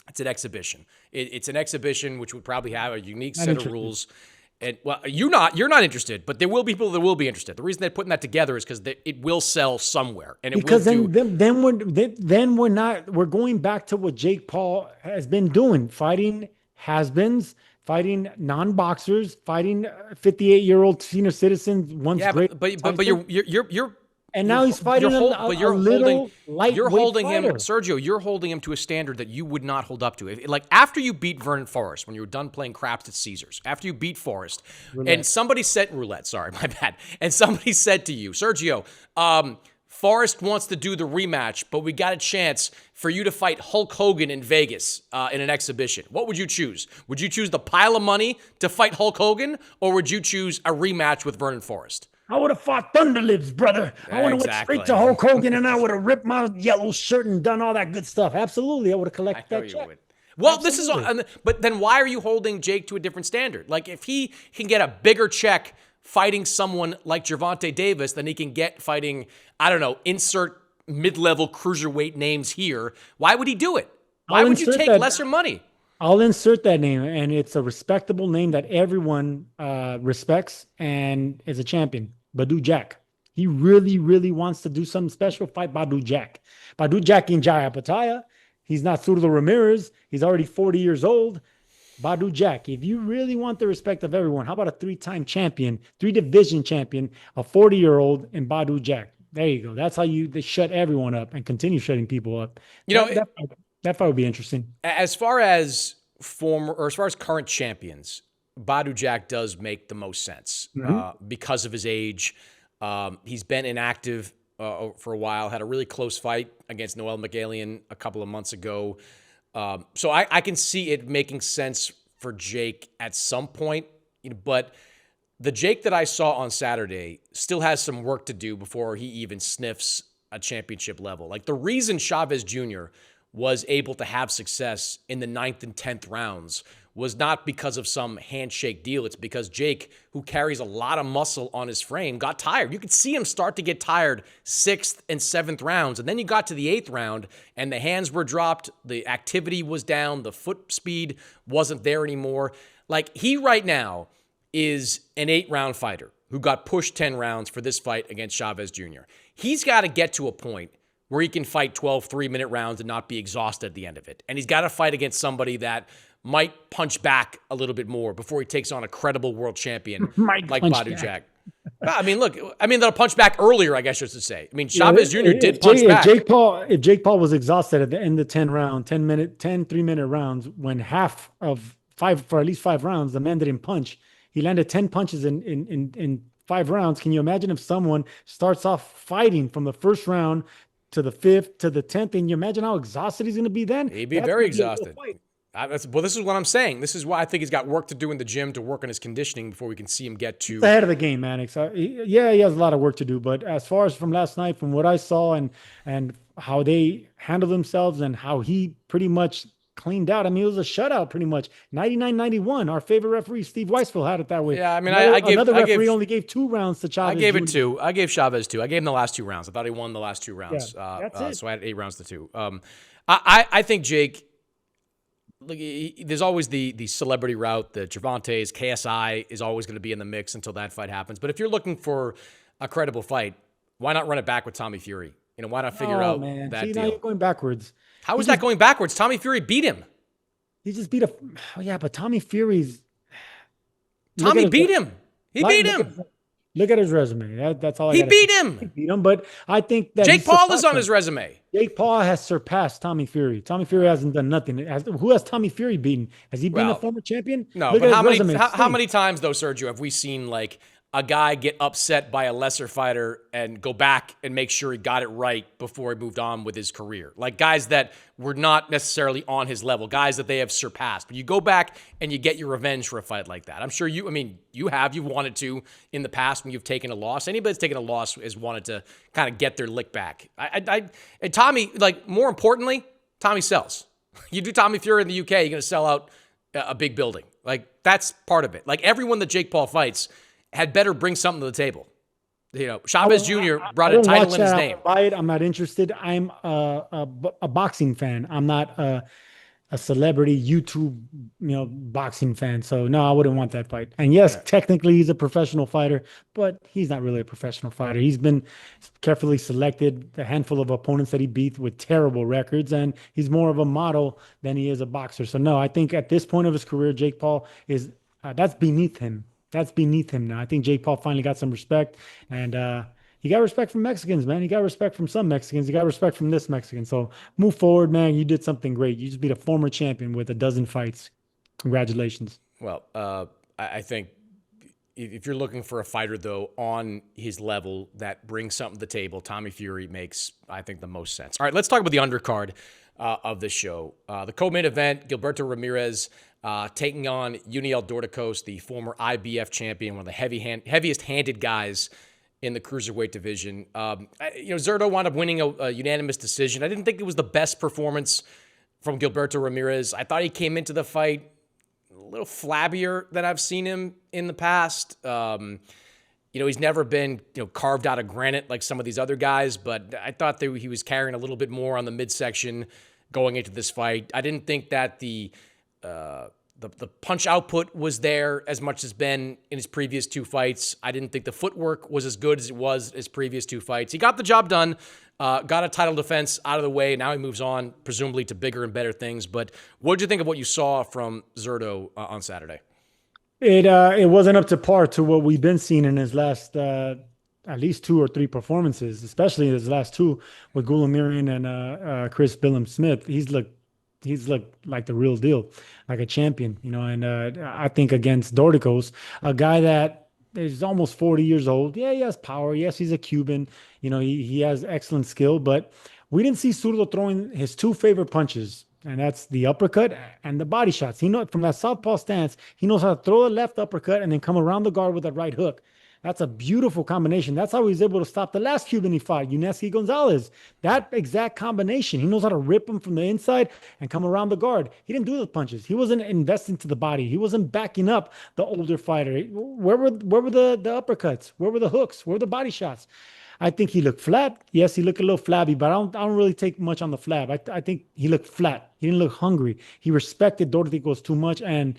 It's an exhibition. It's an exhibition which would probably have a unique set of rules. And well, you're not interested, but there will be people that will be interested. The reason they're putting that together is because it will sell somewhere, and it because will we're going back to what Jake Paul has been doing, fighting has-beens, fighting non-boxers, fighting 58-year-old senior citizens. But you're and now he's fighting a little lightweight You're holding fighter. him, Sergio. You're holding him to a standard that you would not hold up to. Like after you beat Vernon Forrest, when you were done playing craps at Caesars, after you beat Forrest, and somebody said roulette. Sorry, my bad. And somebody said to you, Sergio, Forrest wants to do the rematch, but we got a chance for you to fight Hulk Hogan in Vegas in an exhibition. What would you choose? Would you choose the pile of money to fight Hulk Hogan, or would you choose a rematch with Vernon Forrest? I would have fought Thunderlips, brother. I would have went straight to Hulk Hogan, and I would have ripped my yellow shirt and done all that good stuff. Absolutely, I would have collected that check. Well, but then why are you holding Jake to a different standard? Like if he can get a bigger check fighting someone like Gervonta Davis than he can get fighting, I don't know, insert mid-level cruiserweight names here, why would he do it? Why would you take lesser money? I'll insert that name, and it's a respectable name that everyone respects and is a champion. Badu Jack. He really, really wants to do something special. Fight Badu Jack. Badu Jack in Jaya Pataya. He's not Zurdo Ramirez. He's already 40 years old. Badu Jack. If you really want the respect of everyone, how about a 3-time champion, 3-division champion, a 40-year-old, and Badu Jack? There you go. That's how they shut everyone up and continue shutting people up. That fight would be interesting. As far as current champions, Badu Jack does make the most sense because of his age. He's been inactive for a while, had a really close fight against Noel McGallion a couple of months ago. So I can see it making sense for Jake at some point, but the Jake that I saw on Saturday still has some work to do before he even sniffs a championship level. Like the reason Chavez Jr. was able to have success in the 9th and 10th rounds was not because of some handshake deal. It's because Jake, who carries a lot of muscle on his frame, got tired. You could see him start to get tired 6th and 7th rounds. And then you got to the 8th round and the hands were dropped. The activity was down. The foot speed wasn't there anymore. Like he right now is an 8-round fighter who got pushed 10 rounds for this fight against Chavez Jr. He's got to get to a point where he can fight 12 3-minute rounds and not be exhausted at the end of it. And he's got to fight against somebody that might punch back a little bit more before he takes on a credible world champion like Badu Jack. They'll punch back earlier, I guess you should say. I mean, Chavez Jr. did punch back. If Jake Paul was exhausted at the end of 10 3-minute rounds, when half of for at least 5 rounds, the man didn't punch. He landed 10 punches in 5 rounds. Can you imagine if someone starts off fighting from the first round to the 5th to the 10th, and you imagine how exhausted he's going to be then? He'd be very exhausted. This is what I'm saying. This is why I think he's got work to do in the gym to work on his conditioning before we can see him get to... He's ahead of the game, Mannix. He has a lot of work to do, but as far as from last night, from what I saw and how they handled themselves and how he pretty much cleaned out. I mean, it was a shutout pretty much. 99-91. Our favorite referee, Steve Weisfeld, had it that way. Yeah, I mean, another referee only gave 2 rounds to Chavez. I gave it 2. I gave Chavez 2. I gave him the last 2 rounds. I thought he won the last 2 rounds. Yeah, that's it. So I had 8 rounds to 2. I think Jake, look, there's always the celebrity route, the Gervonta's, KSI is always going to be in the mix until that fight happens. But if you're looking for a credible fight, why not run it back with Tommy Fury? Why not figure out that deal? Now you're going backwards. How is that going backwards? Tommy Fury beat him. He just beat but Tommy Fury's... Tommy beat him. He beat him. Look at his resume. That's all I He beat him. He beat him, but I think that... Jake Paul is on his resume. Jake Paul has surpassed Tommy Fury. Tommy Fury hasn't done nothing. Who has Tommy Fury beaten? Has he been a former champion? No, but how many times, though, Sergio, have we seen, like, a guy get upset by a lesser fighter and go back and make sure he got it right before he moved on with his career. Like guys that were not necessarily on his level, guys that they have surpassed. But you go back and you get your revenge for a fight like that. I'm sure you've wanted to in the past when you've taken a loss. Anybody that's taken a loss has wanted to kind of get their lick back. And Tommy, like more importantly, Tommy sells. You do Tommy Fury in the UK, you're going to sell out a big building. Like that's part of it. Like everyone that Jake Paul fights had better bring something to the table. Chavez Jr. brought a title in his name. I'm not interested. I'm a boxing fan. I'm not a celebrity YouTube, boxing fan. So no, I wouldn't want that fight. And yes, technically he's a professional fighter, but he's not really a professional fighter. He's been carefully selected, a handful of opponents that he beat with terrible records, and he's more of a model than he is a boxer. So no, I think at this point of his career, Jake Paul is that's beneath him. That's beneath him now. I think Jake Paul finally got some respect, and he got respect from Mexicans, man. He got respect from some Mexicans. He got respect from this Mexican. So move forward, man. You did something great. You just beat a former champion with a dozen fights. Congratulations. Well, I think if you're looking for a fighter, though, on his level that brings something to the table, Tommy Fury makes, I think, the most sense. All right, let's talk about the undercard of this show. The co-main event, Gilberto Ramirez taking on Uniel Dorticos, the former IBF champion, one of the heaviest-handed guys in the cruiserweight division. Zurdo wound up winning a unanimous decision. I didn't think it was the best performance from Gilberto Ramirez. I thought he came into the fight a little flabbier than I've seen him in the past. He's never been carved out of granite like some of these other guys, but I thought that he was carrying a little bit more on the midsection going into this fight. I didn't think that the punch output was there as much as been in his previous two fights. I didn't think the footwork was as good as it was his previous two fights. He got the job done, got a title defense out of the way. Now he moves on, presumably to bigger and better things. But what did you think of what you saw from Zurdo on Saturday? It wasn't up to par to what we've been seeing in his last at least 2 or 3 performances, especially his last 2 with Goulamirian and Chris Billum-Smith. He's looked like the real deal, like a champion, and I think against Dorticos, a guy that is almost 40 years old. Yeah, he has power. Yes, he's a Cuban. He has excellent skill, but we didn't see Zurdo throwing his 2 favorite punches, and that's the uppercut and the body shots. He knows from that southpaw stance, he knows how to throw a left uppercut and then come around the guard with a right hook. That's a beautiful combination. That's how he was able to stop the last Cuban he fought, Yuneski Gonzalez. That exact combination. He knows how to rip him from the inside and come around the guard. He didn't do those punches. He wasn't investing to the body. He wasn't backing up the older fighter. Where were the uppercuts? Where were the hooks? Where were the body shots? I think he looked flat. Yes, he looked a little flabby, but I don't really take much on the flab. I think he looked flat. He didn't look hungry. He respected Dorticos too much, and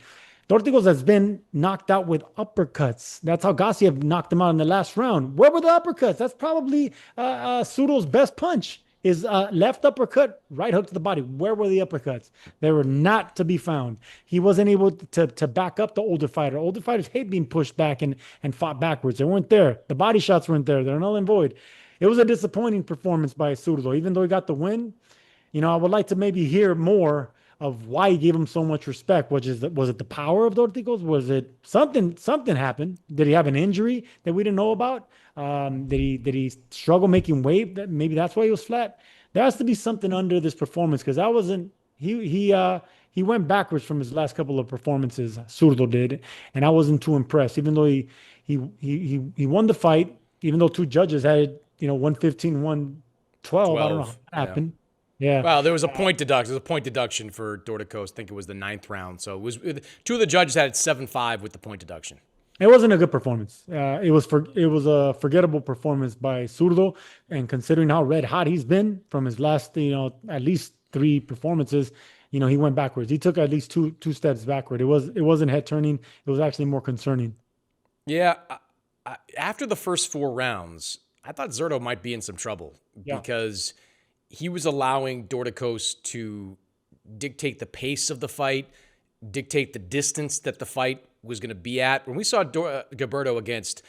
Dorticos has been knocked out with uppercuts. That's how Gassiev knocked him out in the last round. Where were the uppercuts? That's probably Zurdo's best punch is left uppercut, right hook to the body. Where were the uppercuts? They were not to be found. He wasn't able to back up the older fighter. Older fighters hate being pushed back and fought backwards. They weren't there. The body shots weren't there. They're null and void. It was a disappointing performance by Zurdo. Even though he got the win, I would like to maybe hear more of why he gave him so much respect. Was it the power of Dorticos? Was it something happened? Did he have an injury that we didn't know about? Did he struggle making weight? Maybe that's why he was flat. There has to be something under this performance, because that wasn't he went backwards from his last couple of performances. Zurdo did, and I wasn't too impressed. Even though he won the fight, even though 2 judges had it, 115, 112. I don't know how that happened. Yeah. Well, there was a point deduction. There was a point deduction for Dorticos. I think it was the 9th round. So it was 2 of the judges had it 7-5 with the point deduction. It wasn't a good performance. It was a forgettable performance by Zurdo, and considering how red hot he's been from his last, at least 3 performances, he went backwards. He took at least two steps backward. It wasn't head turning. It was actually more concerning. Yeah. After the first 4 rounds, I thought Zurdo might be in some trouble because he was allowing Dorticos to dictate the pace of the fight, dictate the distance that the fight was going to be at. When we saw Gilberto against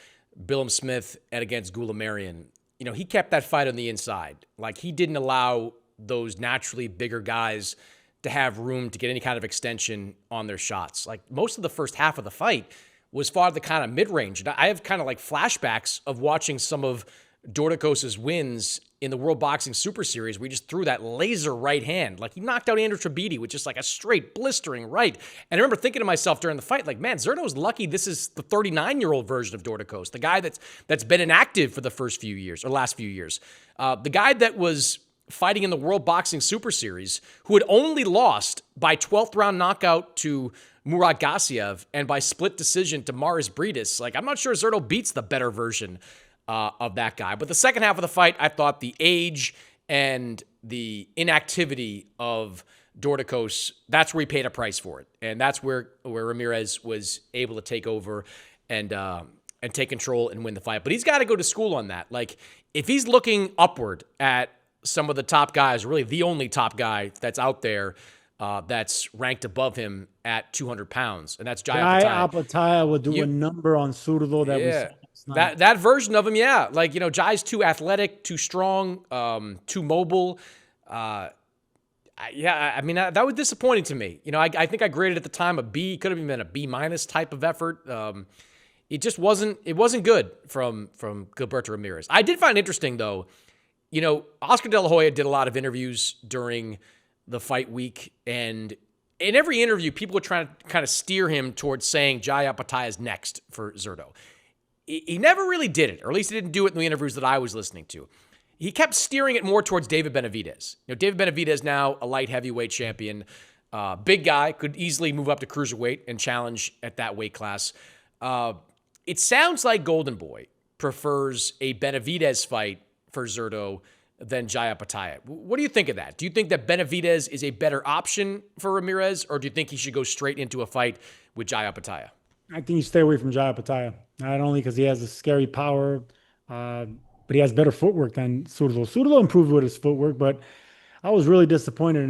Billum-Smith and against Goulamirian, he kept that fight on the inside. Like, he didn't allow those naturally bigger guys to have room to get any kind of extension on their shots. Like, most of the first half of the fight was fought the kind of mid-range. And I have kind of like flashbacks of watching some of Dorticos' wins in the World Boxing Super Series where he just threw that laser right hand. Like he knocked out Andrew Trabiti with just like a straight blistering right. And I remember thinking to myself during the fight, like, man, Zurdo's lucky this is the 39-year-old version of Dorticos, the guy that's been inactive for the last few years. The guy that was fighting in the World Boxing Super Series, who had only lost by 12th round knockout to Murat Gassiev and by split decision to Maris Briedis. Like, I'm not sure Zurdo beats the better version of that guy. But the second half of the fight, I thought the age and the inactivity of Dorticos, that's where he paid a price for it. And that's where Ramirez was able to take over and take control and win the fight. But he's got to go to school on that. Like, if he's looking upward at some of the top guys, really the only top guy that's out there that's ranked above him at 200 pounds, and that's Jai Opetaia will do a number on Zurdo that we saw. That version of him, yeah. Like, Jai's too athletic, too strong, too mobile. That was disappointing to me. I think I graded at the time a B. Could have even been a B- type of effort. It just wasn't. It wasn't good from Gilberto Ramirez. I did find interesting though. Oscar De La Hoya did a lot of interviews during the fight week, and in every interview, people were trying to kind of steer him towards saying Jai Opetaia is next for Zurdo. He never really did it, or at least he didn't do it in the interviews that I was listening to. He kept steering it more towards David Benavidez. David Benavidez now a light heavyweight champion, big guy, could easily move up to cruiserweight and challenge at that weight class. It sounds like Golden Boy prefers a Benavidez fight for Zurdo than Jai Opetaia. What do you think of that? Do you think that Benavidez is a better option for Ramirez, or do you think he should go straight into a fight with Jai Opetaia? I think you stay away from Jai Opetaia, not only because he has a scary power, but he has better footwork than Zurdo. Zurdo improved with his footwork, but I was really disappointed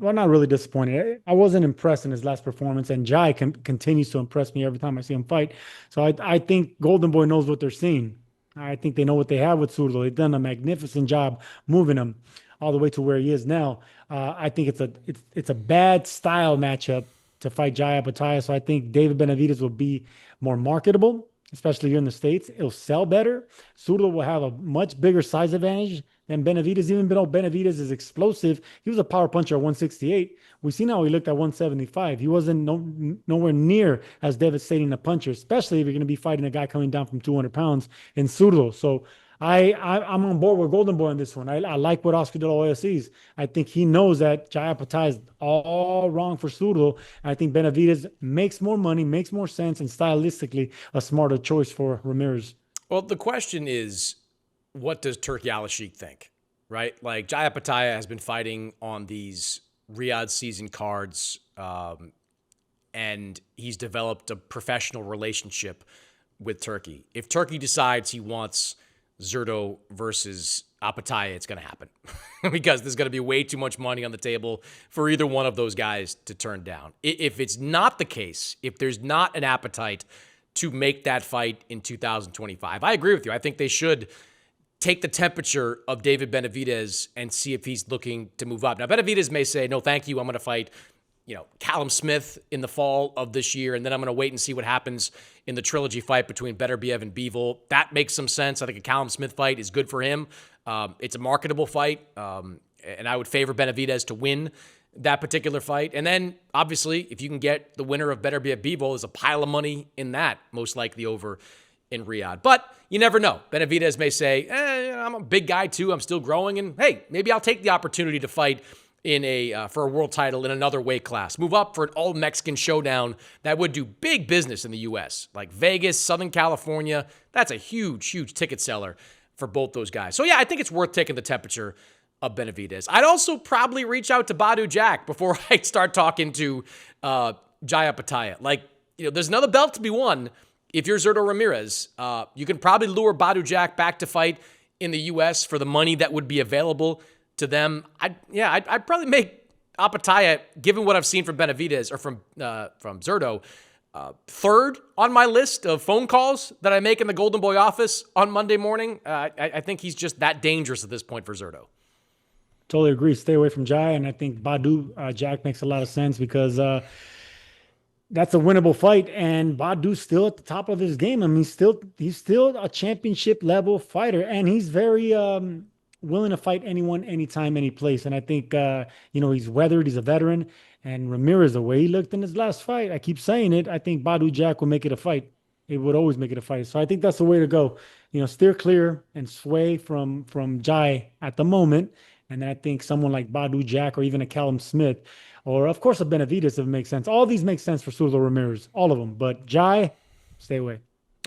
not really disappointed. I wasn't impressed in his last performance, and Jai continues to impress me every time I see him fight. So I think Golden Boy knows what they're seeing. I think they know what they have with Zurdo. They've done a magnificent job moving him all the way to where he is now. I think it's a bad style matchup to fight Jai Opetaia. So I think David Benavidez will be more marketable, especially here in the States. It'll sell better. Zurdo will have a much bigger size advantage than Benavidez, even though Benavidez is explosive. He was a power puncher at 168. We've seen how he looked at 175. He wasn't nowhere near as devastating a puncher, especially if you're going to be fighting a guy coming down from 200 pounds in Zurdo. So I'm on board with Golden Boy on this one. I like what Oscar De La Hoya sees. I think he knows that Jai Opetaia is all wrong for Zurdo. I think Benavidez makes more money, makes more sense, and stylistically a smarter choice for Ramirez. Well, the question is, what does Turki Al-Sheikh think, right? Like, Jai Opetaia has been fighting on these Riyadh season cards, and he's developed a professional relationship with Turki. If Turki decides he wants Zurdo versus Opetaia, it's going to happen because there's going to be way too much money on the table for either one of those guys to turn down. If it's not the case, if there's not an appetite to make that fight in 2025, I agree with you. I think they should take the temperature of David Benavidez and see if he's looking to move up. Now, Benavidez may say, no, thank you. I'm going to fight, Callum Smith in the fall of this year, and then I'm going to wait and see what happens in the trilogy fight between Beterbiev and Bivol. That makes some sense. I think a Callum Smith fight is good for him. It's a marketable fight, and I would favor Benavidez to win that particular fight. And then, obviously, if you can get the winner of Beterbiev Bivol, there's a pile of money in that, most likely over in Riyadh. But you never know. Benavidez may say, I'm a big guy too. I'm still growing. And hey, maybe I'll take the opportunity to fight for a world title in another weight class. Move up for an all-Mexican showdown that would do big business in the U.S. Like Vegas, Southern California. That's a huge, huge ticket seller for both those guys. So yeah, I think it's worth taking the temperature of Benavidez. I'd also probably reach out to Badu Jack before I start talking to Jai Opetaia. Like, there's another belt to be won. If you're Zurdo Ramirez, you can probably lure Badu Jack back to fight in the U.S. for the money that would be available to them. I'd probably make Opetaia, given what I've seen from Benavidez or from Zurdo, third on my list of phone calls that I make in the Golden Boy office on Monday morning. I think he's just that dangerous at this point for Zurdo. Totally agree. Stay away from Jai, and I think Badu Jack makes a lot of sense because that's a winnable fight. And Badu's still at the top of his game. I mean, he's still a championship level fighter, and he's very willing to fight anyone, anytime, any place. And I think he's weathered. He's a veteran. And Ramirez, the way he looked in his last fight, I keep saying it. I think Badu Jack will make it a fight. It would always make it a fight. So I think that's the way to go. Steer clear and sway from Jai at the moment. And then I think someone like Badu Jack or even a Callum Smith, or of course a Benavidez, if it makes sense. All these make sense for Zurdo Ramirez, all of them. But Jai, stay away.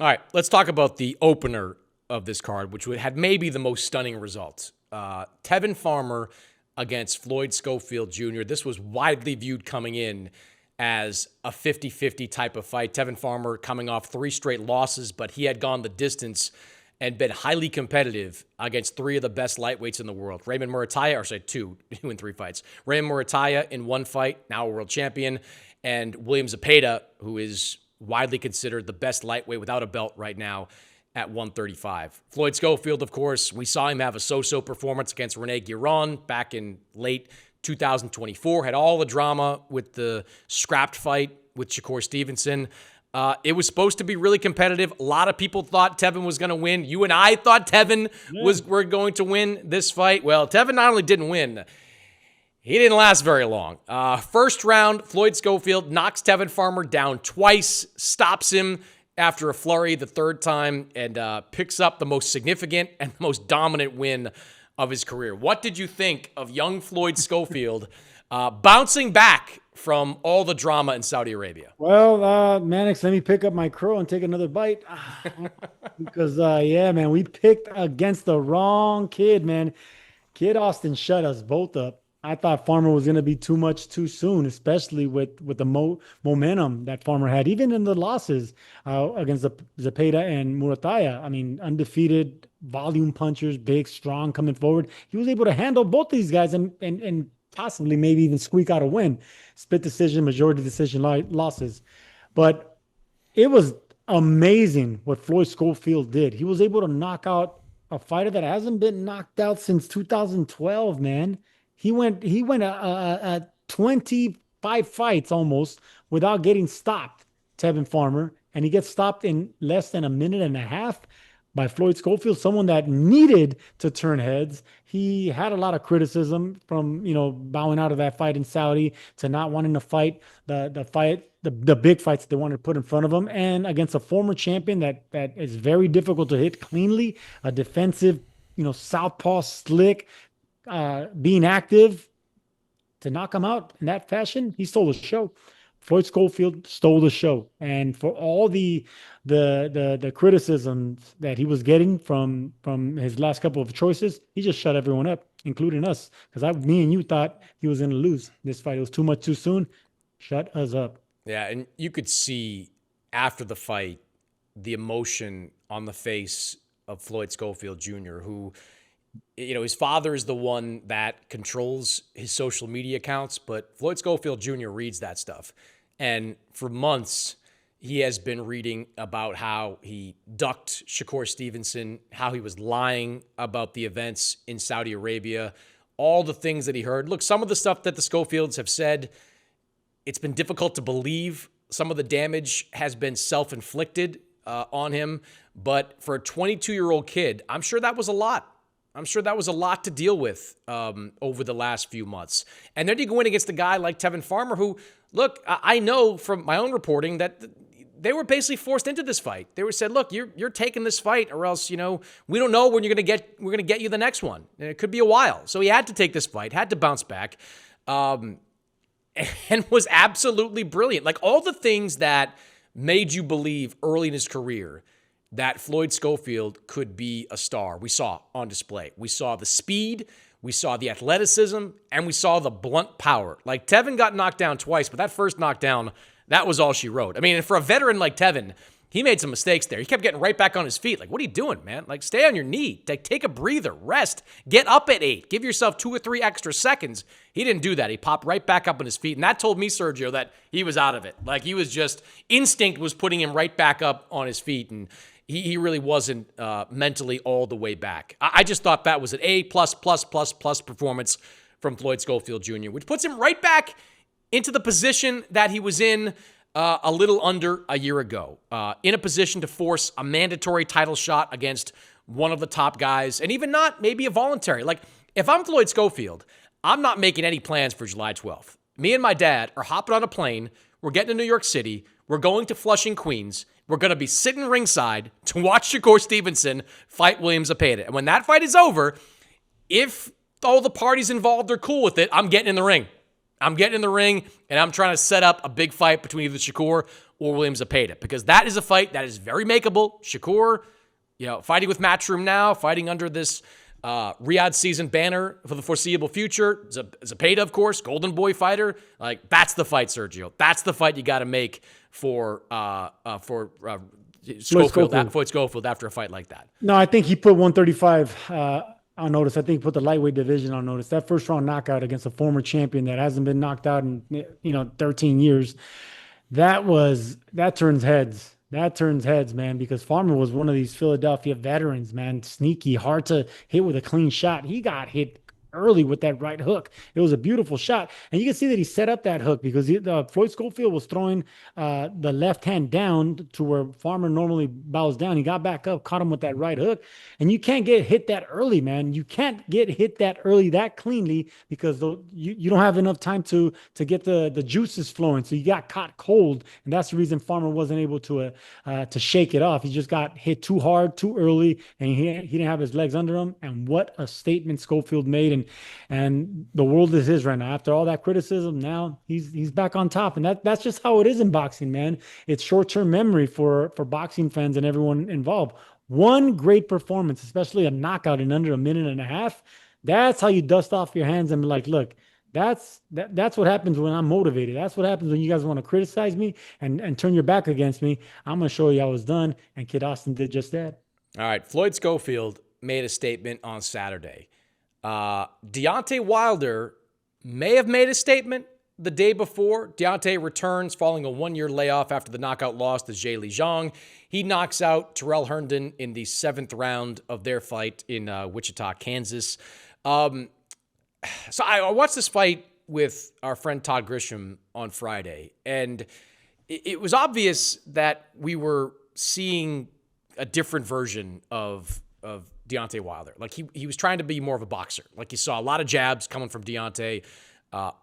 All right, let's talk about the opener of this card, which had maybe the most stunning results. Tevin Farmer against Floyd Schofield Jr. This was widely viewed coming in as a 50-50 type of fight. Tevin Farmer coming off 3 straight losses, but he had gone the distance and been highly competitive against 3 of the best lightweights in the world. Raymond Murataya, or say 2 in 3 fights. Raymond Murataya in 1 fight, now a world champion, and William Zepeda, who is widely considered the best lightweight without a belt right now at 135. Floyd Schofield, of course, we saw him have a so-so performance against Rene Guiron back in late 2024, had all the drama with the scrapped fight with Shakur Stevenson. It was supposed to be really competitive. A lot of people thought Tevin was going to win. You and I thought Tevin were going to win this fight. Well, Tevin not only didn't win, he didn't last very long. First round, Floyd Schofield knocks Tevin Farmer down twice, stops him after a flurry the third time, and picks up the most significant and most dominant win of his career. What did you think of young Floyd Schofield bouncing back from all the drama in Saudi Arabia? Well, Mannix, let me pick up my crow and take another bite. Because, man, we picked against the wrong kid, man. Kid Austin shut us both up. I thought Farmer was going to be too much too soon, especially with the momentum that Farmer had, even in the losses against Zepeda and Murataya. I mean, undefeated, volume punchers, big, strong, coming forward. He was able to handle both these guys and possibly maybe even squeak out a win. Split decision, majority decision losses. But it was amazing what Floyd Schofield did. He was able to knock out a fighter that hasn't been knocked out since 2012, man. He went 25 fights almost without getting stopped, Tevin Farmer, and he gets stopped in less than a minute and a half by Floyd Schofield, someone that needed to turn heads. He had a lot of criticism from, bowing out of that fight in Saudi to not wanting to fight the big fights that they wanted to put in front of him, and against a former champion that is very difficult to hit cleanly, a defensive, southpaw slick, being active. To knock him out in that fashion, he stole the show. Floyd Schofield stole the show, and for all the criticisms that he was getting from his last couple of choices, he just shut everyone up, including us. Because me and you thought he was going to lose this fight. It was too much too soon. Shut us up. Yeah, and you could see after the fight the emotion on the face of Floyd Schofield Jr., who, his father is the one that controls his social media accounts, but Floyd Schofield Jr. reads that stuff. And for months, he has been reading about how he ducked Shakur Stevenson, how he was lying about the events in Saudi Arabia, all the things that he heard. Look, some of the stuff that the Schofields have said, it's been difficult to believe. Some of the damage has been self-inflicted on him. But for a 22-year-old kid, I'm sure that was a lot. I'm sure that was a lot to deal with over the last few months. And then you go in against a guy like Tevin Farmer, who, look, I know from my own reporting that they were basically forced into this fight. They were said, look, you're taking this fight, or else, we don't know when we're going to get you the next one. And it could be a while. So he had to take this fight, had to bounce back, and was absolutely brilliant. Like, all the things that made you believe early in his career that Floyd Schofield could be a star, we saw on display. We saw the speed, we saw the athleticism, and we saw the blunt power. Like, Tevin got knocked down twice, but that first knockdown, that was all she wrote. I mean, for a veteran like Tevin, he made some mistakes there. He kept getting right back on his feet. Like, what are you doing, man? Like, stay on your knee. Take a breather. Rest. Get up at 8. Give yourself 2 or 3 extra seconds. He didn't do that. He popped right back up on his feet. And that told me, Sergio, that he was out of it. Like, he was just, instinct was putting him right back up on his feet. And he really wasn't mentally all the way back. I just thought that was an A+++ performance from Floyd Schofield Jr., which puts him right back into the position that he was in a little under a year ago, in a position to force a mandatory title shot against one of the top guys, and even not maybe a voluntary. Like, if I'm Floyd Schofield, I'm not making any plans for July 12th. Me and my dad are hopping on a plane. We're getting to New York City. We're going to Flushing, Queens. We're going to be sitting ringside to watch Shakur Stevenson fight William Zepeda. And when that fight is over, if all the parties involved are cool with it, I'm getting in the ring. I'm getting in the ring, and I'm trying to set up a big fight between either Shakur or William Zepeda, because that is a fight that is very makeable. Shakur, fighting with Matchroom now, fighting under this Riyadh season banner for the foreseeable future. Zepeda, of course, Golden Boy fighter. Like, that's the fight, Sergio. That's the fight you got to make for Floyd Schofield after a fight like that. No, I think he put 135 on notice. I think he put the lightweight division on notice. That first round knockout against a former champion that hasn't been knocked out in 13 years. That turns heads. That turns heads, man, because Farmer was one of these Philadelphia veterans, man. Sneaky, hard to hit with a clean shot. He got hit early with that right hook. It was a beautiful shot. And you can see that he set up that hook because Floyd Schofield was throwing the left hand down to where Farmer normally bows down. He got back up, caught him with that right hook. And you can't get hit that early, man. You can't get hit that early, that cleanly, because you don't have enough time to get the juices flowing. So you got caught cold. And that's the reason Farmer wasn't able to shake it off. He just got hit too hard, too early, and he didn't have his legs under him. And what a statement Schofield made. And the world is his right now. After all that criticism, now he's back on top. And that's just how it is in boxing, man. It's short-term memory for boxing fans and everyone involved. One great performance, especially a knockout in under a minute and a half, that's how you dust off your hands and be like, look, that's what happens when I'm motivated. That's what happens when you guys want to criticize me and turn your back against me. I'm going to show you I was done. And Kid Austin did just that. All right. Floyd Schofield made a statement on Saturday. Deontay Wilder may have made a statement the day before. Deontay returns following a 1-year layoff after the knockout loss to Zhang Lijiang. He knocks out Terrell Herndon in the 7th round of their fight in Wichita, Kansas. So I watched this fight with our friend Todd Grisham on Friday, and it was obvious that we were seeing a different version of Deontay Wilder. Like, he was trying to be more of a boxer. Like, you saw a lot of jabs coming from Deontay.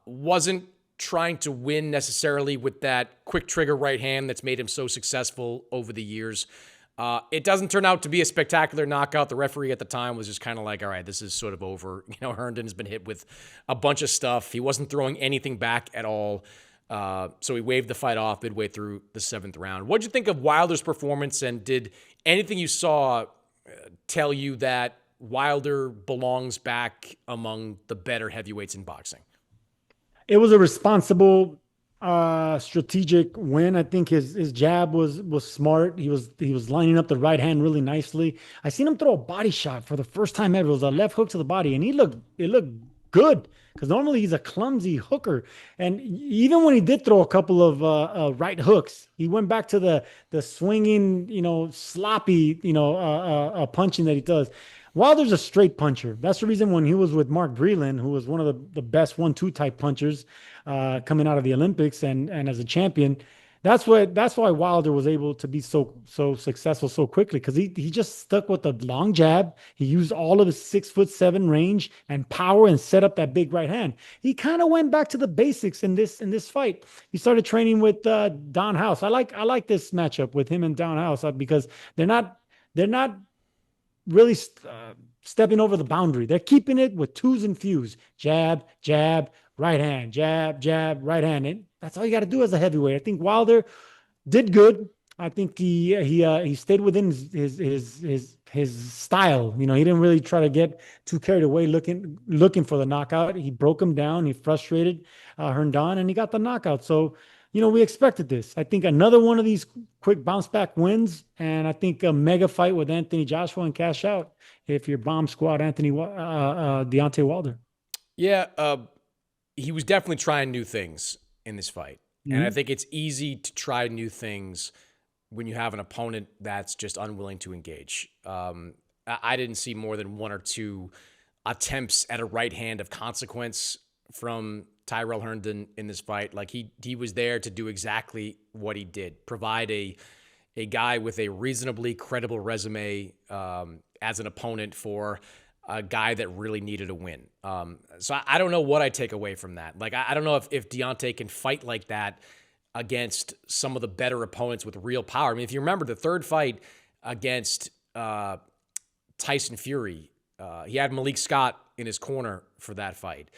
Wasn't trying to win necessarily with that quick trigger right hand that's made him so successful over the years. It doesn't turn out to be a spectacular knockout. The referee at the time was just kind of like, all right, this is sort of over. Herndon has been hit with a bunch of stuff. He wasn't throwing anything back at all. So he waved the fight off midway through the 7th round. What'd you think of Wilder's performance, and did anything you saw tell you that Wilder belongs back among the better heavyweights in boxing? It was a responsible, strategic win. I think his jab was smart. He was lining up the right hand really nicely. I seen him throw a body shot for the first time ever. It was a left hook to the body, and it looked good, because normally he's a clumsy hooker. And even when he did throw a couple of right hooks, he went back to the swinging, sloppy, punching that he does. Wilder's a straight puncher. That's the reason when he was with Mark Breland, who was one of the best 1-2 type punchers coming out of the Olympics and as a champion, that's why Wilder was able to be so successful so quickly, because he just stuck with the long jab. He used all of his 6'7" range and power and set up that big right hand. He kind of went back to the basics in this fight. He started training with Don House. I like this matchup with him and Don House because they're not really stepping over the boundary. They're keeping it with twos and fews. Jab, jab, right hand, jab, jab, right hand. And that's all you got to do as a heavyweight. I think Wilder did good. I think he stayed within his style. He didn't really try to get too carried away looking for the knockout. He broke him down. He frustrated Herndon, and he got the knockout. So, we expected this. I think another one of these quick bounce back wins, and I think a mega fight with Anthony Joshua and cash out if you're bomb squad Deontay Wilder. Yeah, he was definitely trying new things in this fight. Mm-hmm. And I think it's easy to try new things when you have an opponent that's just unwilling to engage. I didn't see more than 1 or 2 attempts at a right hand of consequence from Tyrell Herndon in this fight. Like he was there to do exactly what he did, provide a guy with a reasonably credible resume as an opponent for a guy that really needed a win. So I don't know what I take away from that. Like, I don't know if Deontay can fight like that against some of the better opponents with real power. I mean, if you remember the third fight against Tyson Fury, he had Malik Scott in his corner for that fight.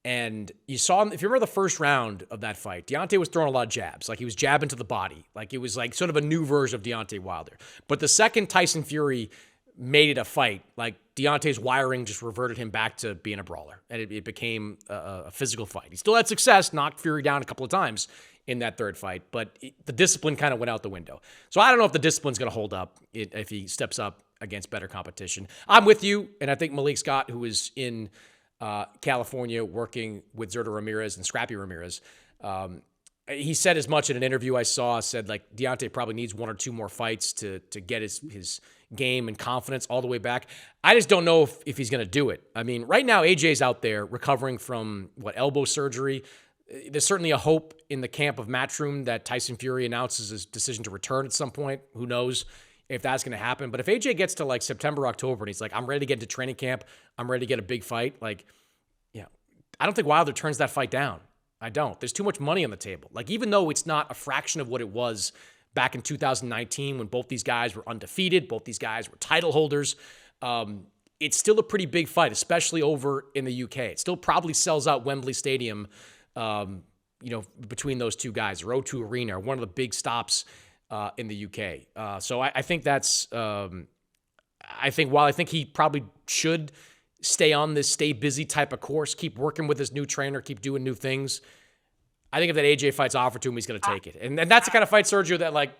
And you saw him, if you remember the first round of that fight, Deontay was throwing a lot of jabs. Like, he was jabbing to the body. Like, it was like sort of a new version of Deontay Wilder. But the second Tyson Fury made it a fight, like, Deontay's wiring just reverted him back to being a brawler. And it became a physical fight. He still had success, knocked Fury down a couple of times in that third fight, but the discipline kind of went out the window. So I don't know if the discipline's going to hold up if he steps up against better competition. I'm with you, and I think Malik Scott, who is in California working with Zurdo Ramirez and Scrappy Ramirez, he said as much in an interview I saw, said like Deontay probably needs one or two more fights to get his game and confidence all the way back. I just don't know if he's going to do it. I mean, right now AJ's out there recovering from elbow surgery. There's certainly a hope in the camp of Matchroom that Tyson Fury announces his decision to return at some point. Who knows if that's going to happen. But if AJ gets to like September, October, and he's like, I'm ready to get into training camp, I'm ready to get a big fight, like, yeah, I don't think Wilder turns that fight down. I don't. There's too much money on the table. Like, even though it's not a fraction of what it was back in 2019 when both these guys were undefeated, both these guys were title holders, it's still a pretty big fight, especially over in the UK. It still probably sells out Wembley Stadium, between those two guys, or O2 Arena, one of the big stops in the UK. So I think that's, I think he probably should stay on this stay busy type of course, keep working with his new trainer, keep doing new things. I think if that AJ fight's offered to him, he's going to take it. And that's the kind of fight, Sergio, that like,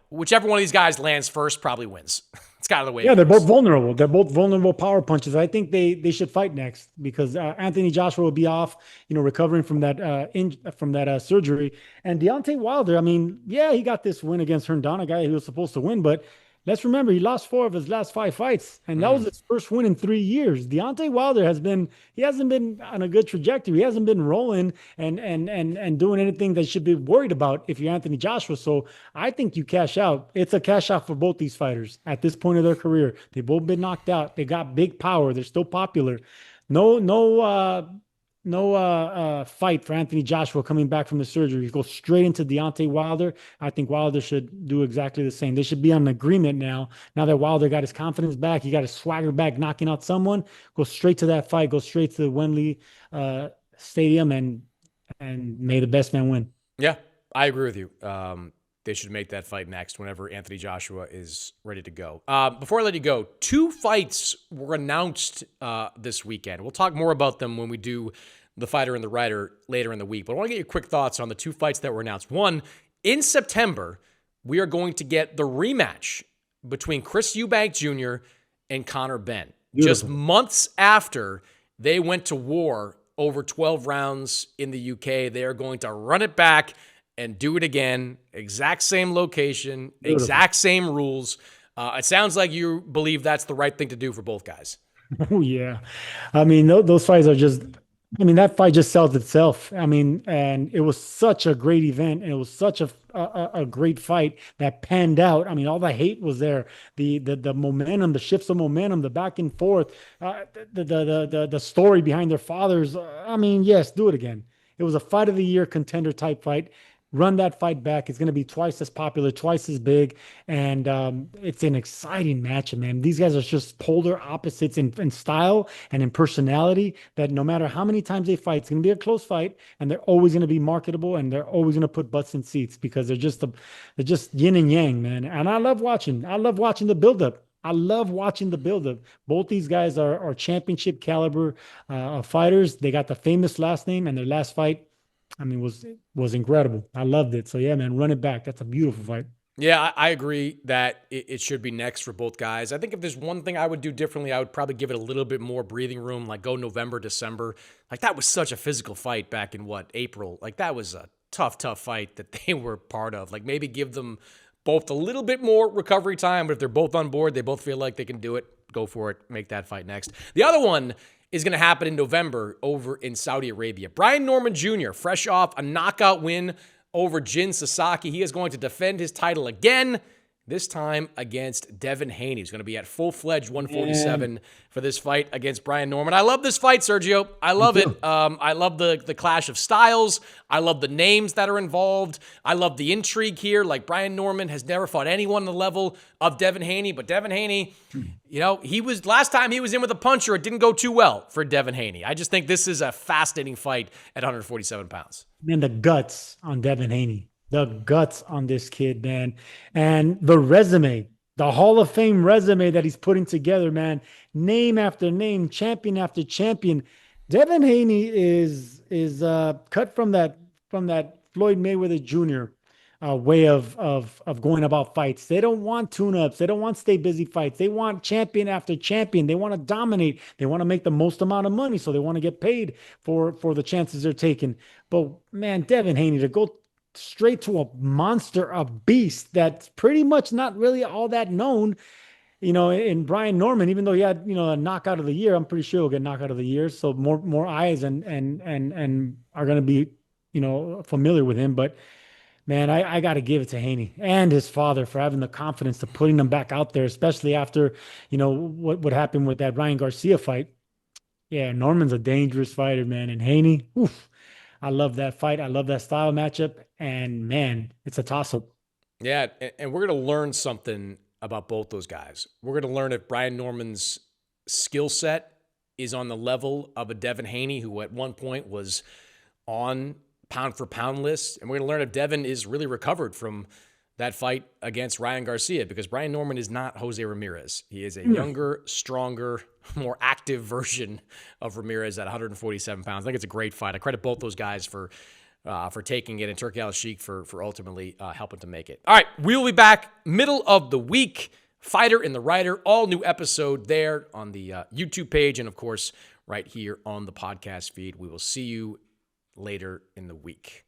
whichever one of these guys lands first probably wins. It's kind of the way. Yeah, they're both vulnerable. They're both vulnerable power punches. I think they should fight next because Anthony Joshua will be off, recovering from that surgery. And Deontay Wilder, I mean, yeah, he got this win against Herndon, a guy he was supposed to win, but let's remember he lost 4 of his last 5 fights, and that was his first win in 3 years. Deontay Wilder hasn't been on a good trajectory. He hasn't been rolling and doing anything that should be worried about if you're Anthony Joshua. So I think you cash out. It's a cash out for both these fighters at this point of their career. They've both been knocked out. They got big power. They're still popular. No fight for Anthony Joshua coming back from the surgery. He goes straight into Deontay Wilder. I think Wilder should do exactly the same. They should be on an agreement now. Now that Wilder got his confidence back, he got his swagger back, knocking out someone, go straight to that fight, go straight to the Wembley Stadium, and may the best man win. Yeah, I agree with you. They should make that fight next whenever Anthony Joshua is ready to go. Before I let you go, 2 fights were announced this weekend. We'll talk more about them when we do The Fighter and the Writer later in the week. But I want to get your quick thoughts on the 2 fights that were announced. One, in September, we are going to get the rematch between Chris Eubank Jr. and Conor Benn. Beautiful. Just months after they went to war over 12 rounds in the UK, they are going to run it back and do it again. Exact same location, Beautiful. Exact same rules. It sounds like you believe that's the right thing to do for both guys. Oh, yeah. I mean, those fights are just, that fight just sells itself. And it was such a great event. And it was such a great fight that panned out. All the hate was there. The momentum, the shifts of momentum, the back and forth, the story behind their fathers. Yes, do it again. It was a fight of the year contender type fight. Run that fight back. It's going to be twice as popular, twice as big. And it's an exciting match, man. These guys are just polar opposites in style and in personality that no matter how many times they fight, it's going to be a close fight, and they're always going to be marketable, and they're always going to put butts in seats because they're just yin and yang, man. And I love watching the buildup. I love watching the buildup. Both these guys are championship caliber fighters. They got the famous last name, and their last fight, was incredible. I loved it. So yeah, man, run it back. That's a beautiful fight. Yeah, I agree that it should be next for both guys. I think if there's one thing I would do differently, I would probably give it a little bit more breathing room, like go November, December. Like that was such a physical fight back in April. Like that was a tough fight that they were part of. Like maybe give them both a little bit more recovery time, but if they're both on board, they both feel like they can do it. go for it. Make that fight next. The other one is going to happen in November over in Saudi Arabia. Brian Norman Jr., fresh off a knockout win over Jin Sasaki. He is going to defend his title again, this time against Devin Haney. He's going to be at full-fledged 147 for this fight against Brian Norman. I love this fight, Sergio. I love it. I love the clash of styles. I love the names that are involved. I love the intrigue here. Like, Brian Norman has never fought anyone on the level of Devin Haney, but Devin Haney, last time he was in with a puncher, it didn't go too well for Devin Haney. I just think this is a fascinating fight at 147 pounds. Man, the guts on Devin Haney. The guts on this kid, man. And the resume, the Hall of Fame resume that he's putting together, man. Name after name, champion after champion. Devin Haney is cut from that Floyd Mayweather Jr. Way of going about fights. They don't want tune-ups. They don't want stay busy fights. They want champion after champion. They want to dominate. They want to make the most amount of money, so they want to get paid for the chances they're taking. But man, Devin Haney, to go straight to a monster, a beast that's pretty much not really all that known, in Brian Norman, even though he had, a knockout of the year, I'm pretty sure he'll get knockout of the year. So more eyes and are going to be, familiar with him. But man, I got to give it to Haney and his father for having the confidence to putting them back out there, especially after, what happened with that Ryan Garcia fight. Yeah, Norman's a dangerous fighter, man. And Haney, oof. I love that fight. I love that style matchup. And man, it's a toss-up. Yeah, and we're going to learn something about both those guys. We're going to learn if Brian Norman's skill set is on the level of a Devin Haney, who at one point was on pound-for-pound lists. And we're going to learn if Devin is really recovered from that fight against Ryan Garcia, because Brian Norman is not Jose Ramirez. He is a younger, stronger, more active version of Ramirez at 147 pounds. I think it's a great fight. I credit both those guys for taking it, and Turki Al-Sheikh for ultimately helping to make it. All right, we'll be back middle of the week. Fighter and the Writer, all new episode there on the YouTube page, and of course, right here on the podcast feed. We will see you later in the week.